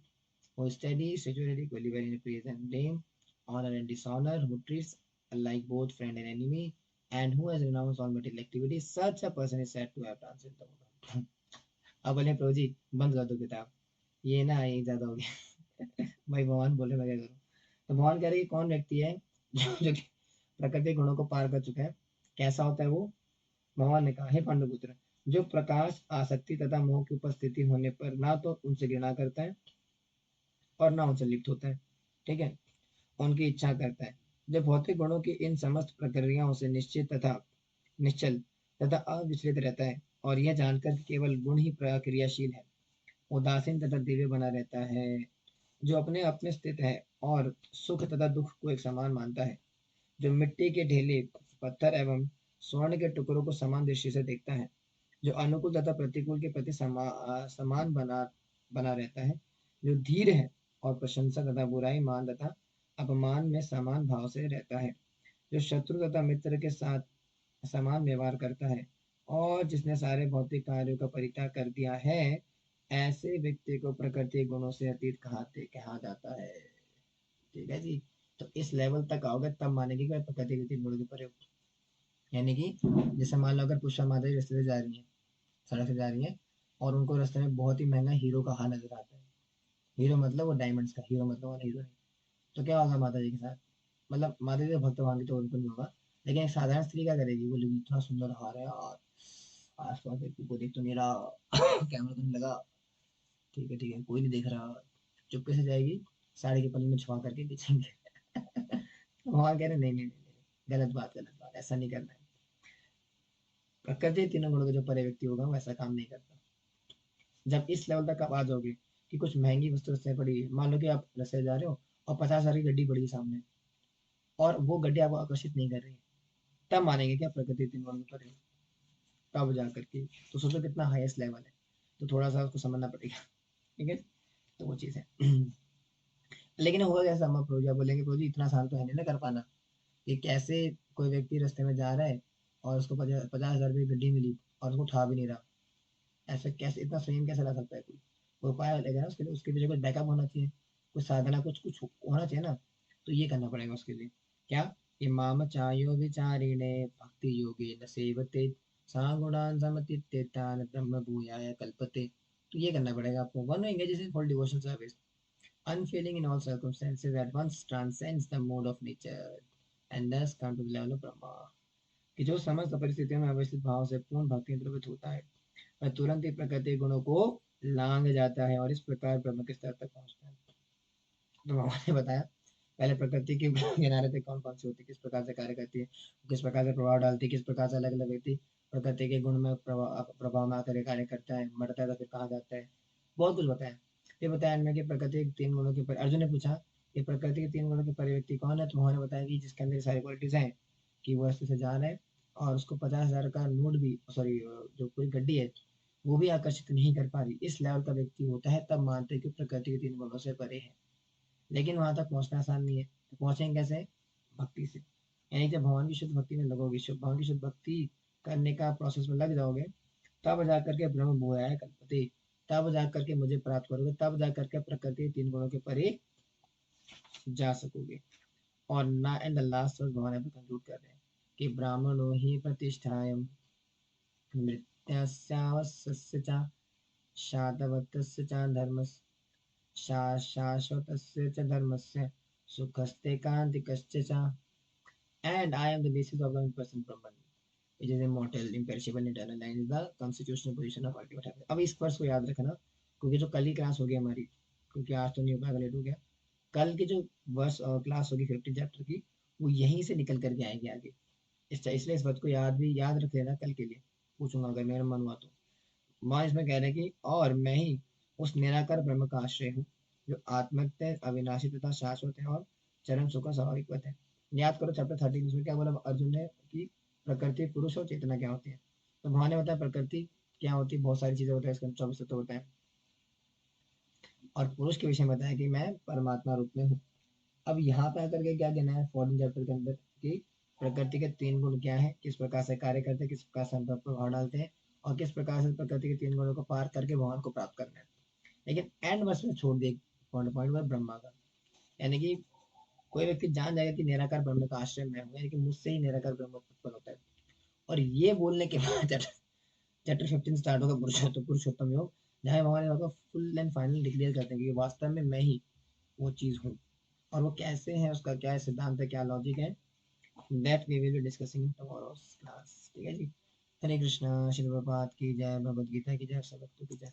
who studies situated equally well in praise and blame, honor and dishonor, who treats alike both friend and enemy, and who has renounced all material activities, such a person is said to have transcended the world. अब बोले प्रभु जी बंद कर दो किताब, ये ना ये ज्यादा हो गया। भाई भगवान बोले मैं क्या करूँ। तो भगवान कह रहे कि कौन व्यक्ति है जो कि प्रकृति गुणों को पार कर चुका है, कैसा होता है वो। भगवान ने कहा हे पांडुपुत्र, जो प्रकाश आसक्ति तथा मोह की उपस्थिति होने पर ना तो उनसे घृणा करता है और ना उनसे लिप्त होता है, ठीक है, उनकी इच्छा करता है, जो भौतिक गुणों की इन समस्त प्रक्रियाओं से निश्चित तथा निश्चल तथा अविचलित रहता है, और यह जानकर कि केवल गुण ही प्रक्रियाशील है, उदासीन तथा दिव्य बना रहता है, जो अपने अपने स्थित है और सुख तथा दुख को एक समान मानता है, जो मिट्टी के ढेले पत्थर एवं स्वर्ण के टुकड़ों को समान दृष्टि से देखता है, जो अनुकूल तथा प्रतिकूल के प्रति समान बना बना रहता है, जो धीर है और प्रशंसा तथा बुराई मान तथा अपमान में समान भाव से रहता है, जो शत्रु तथा मित्र के साथ समान व्यवहार करता है, और जिसने सारे भौतिक कार्यों का परित्याग कर दिया है, ऐसे व्यक्ति को प्रकृति गुणों से अतीत कहा जाता है। ठीक है जी। तो इस लेवल तक आओगे तब मानेगी कि प्रकृति के 3 गुणों के परे हो। यानी कि जैसे मान लो अगर पुष्पा माता जी रास्ते से जा रही है, सड़क से जा रही है, और उनको रास्ते में बहुत ही महंगा हीरो का हार नजर आता है। हीरो मतलब वो डायमंड्स का, हीरो मतलब वो हीरो नहीं। तो क्या होगा माता जी के साथ, मतलब माता जी का भक्त होंगे तो उनको नहीं होगा, लेकिन एक साधारण स्त्री क्या करेगी, बोलेगी इतना सुंदर हार है यार, आस पास व्यक्ति को देख तो नहीं रहा, कैमरा तो नहीं लगा, ठीक है कोई नहीं देख रहा, चुपके से जाएगी, साड़ी के पल्ले में छुपा करके बेचेंगे। भगवान कह रहे नहीं नहीं नहीं नहीं, गलत बात, ऐसा नहीं करना है। प्रकृति 3 गुणों के जो परे व्यक्ति होगा वो ऐसा काम नहीं करता। जब इस लेवल तक आप आ जाओगे कि कुछ महंगी वस्तु रस्ते पड़ी है, मान लो कि आप रस्ते जा रहे हो और 50,000 की गड्डी पड़ी है सामने, और वो गड्डी आपको आकर्षित नहीं कर रही, तब मानेंगे कि आप प्रकृति 3 गुणों में परे हो, तब जा करके। तो सोचो कितना हाईएस्ट लेवल है, तो थोड़ा सा उसको समझना पड़ेगा। ठीक है, तो वो चीज़ है। लेकिन होगा कैसा, हम प्रभु जी आप बोलेंगे प्रभु जी इतना आसान तो है नहीं ना कर पाना, कि कैसे कोई व्यक्ति रास्ते में जा रहा है और उसको 50,000 रुपये की गड्डी मिली और उसको उठा भी नहीं रहा, ऐसे कैसे, इतना संयम कैसे ला सकता है कोई। कोई उपाय लगेगा ना उसके लिए, उसके पीछे कुछ बैकअप होना चाहिए, कुछ साधना, कुछ कुछ होना चाहिए ना। तो ये करना पड़ेगा उसके लिए, क्या, ये माम चायो विचारिणे भक्ति योगे न सेवते सा गुणान समतीत्येतान ब्रह्म भूयाय कल्पते। तो ये करना पड़ेगा आपको। One engages in full devotion service, unfailing in all circumstances, at once transcends the mode of nature and thus come to the level of Brahma। कि जो समस्त परिस्थितियों में अवस्थित भाव से पूर्ण भक्ति में प्रवृत्त होता है, वह तुरंत ही प्रकृति गुणों को लांग जाता है और इस प्रकार ब्रह्म के स्तर तक पहुंचता है। तो भगवान ने बताया पहले प्रकृति के किनारे पे कौन कौन सी होती है, किस प्रकार से कार्य करती है, किस प्रकार से प्रभाव डालती है, किस प्रकार से अलग अलग व्यक्ति प्रकृति के गुण में प्रभाव में आकर ये कार्य करता है, मरता है तो फिर कहाँ जाता है, बहुत कुछ बताया। फिर बताया इनमें कि प्रकृति के 3 गुणों के अर्जुन ने पूछा कि प्रकृति के 3 गुणों के परिव्यक्ति कौन है, तो उन्होंने बताया कि जिसके अंदर ये सारी क्वालिटीज हैं, कि वो अस्त्र से जान है और उसको 50,000 का नोट भी, सॉरी, जो पूरी गड्डी है वो भी आकर्षित नहीं कर पा रही, इस लेवल का व्यक्ति होता है, तब मानते हैं कि प्रकृति के 3 गुणों से परे है। लेकिन वहां तक पहुंचना आसान नहीं है, तो पहुंचेंगे कैसे? भक्ति से। यानी जब भगवान की शुद्ध भक्ति में लगोगे, भगवान की शुद्ध भक्ति करने का प्रोसेस में लग जाओगे, तब जा करके ब्रह्म भूया है कल्पते, तब जा करके मुझे प्राप्त करोगे, तब जा करके प्रकृति के 3 गुणों के परे जा सकोगे। और ना एंड द लास्ट वर्ड भगवान यहाँ पे कंक्लूड कर रहे हैं कि ब्राह्मणो ही प्रतिष्ठायम मृत्यास्यावस्य च शातवतस्य च धर्मस् शाश्वतस्य च धर्मस्य सुखस्ते कान्तिकश्च च and I am the basis of the in-person Brahman. It is immortal, imperishable, eternal, and is the constitutional position of ultimate happiness. अब इस वर्ष को याद रखना, क्योंकि जो कल ही क्लास होगी हमारी, क्योंकि आज तो नहीं हो पाएगा, लेट हो गया, कल की जो वर्ष क्लास होगी 50 चैप्टर की, वो यहीं से निकल करके आएंगे आगे। इसलिए इस बात को याद रख लेना, कल के लिए पूछूंगा अगर मेरा मन हुआ तो। वहाँ इसमें कह रहे हैं कि और मैं ही उस निराकार ब्रह्म का आश्रय हूँ, जो आत्मत्य अविनाशी तथा शाश्वत है और चरम सुख का स्वाभाविक पद है। याद करो चैप्टर 13, उसमें क्या बोला अर्जुन ने कि प्रकृति पुरुष और चेतना क्या होती है। तो वहां ने बताया प्रकृति क्या होती है, बहुत सारी चीजें होता है, इसके 24 तत्व होता है। और पुरुष के विषय में बताया कि मैं परमात्मा रूप में हूँ। अब यहाँ पे आकर के क्या कहना है 14 चैप्टर के अंदर कि प्रकृति के 3 गुण क्या है, किस प्रकार से कार्य करते हैं, किस प्रकार से हम पर प्रभाव डालते हैं, और किस प्रकार से प्रकृति के 3 गुणों को पार करके भगवान को प्राप्त करना है। लेकिन एंड वर्स में छोड़ दिए पॉइंट पॉइंट में ब्रह्मा का, यानी कि कोई व्यक्ति जान जाएगा कि निराकार ब्रह्म का आश्रय मैं हूँ, यानी कि मुझसे ही निराकार ब्रह्म उत्पन्न होता है। और ये बोलने के बाद चैप्टर 15 स्टार्ट होगा पुरुषोत्तम योग, जहाँ भगवान ने फुल एंड फाइनल डिक्लेयर करते हैं कि वास्तव में मैं ही वो चीज हूँ। और वो कैसे है, उसका क्या सिद्धांत है, क्या लॉजिक है, that we will be discussing in tomorrow's class. ठीक है जी। हरे कृष्णा, श्री प्रभात की जय, भगवद गीता की जय, सब भक्तों की जय।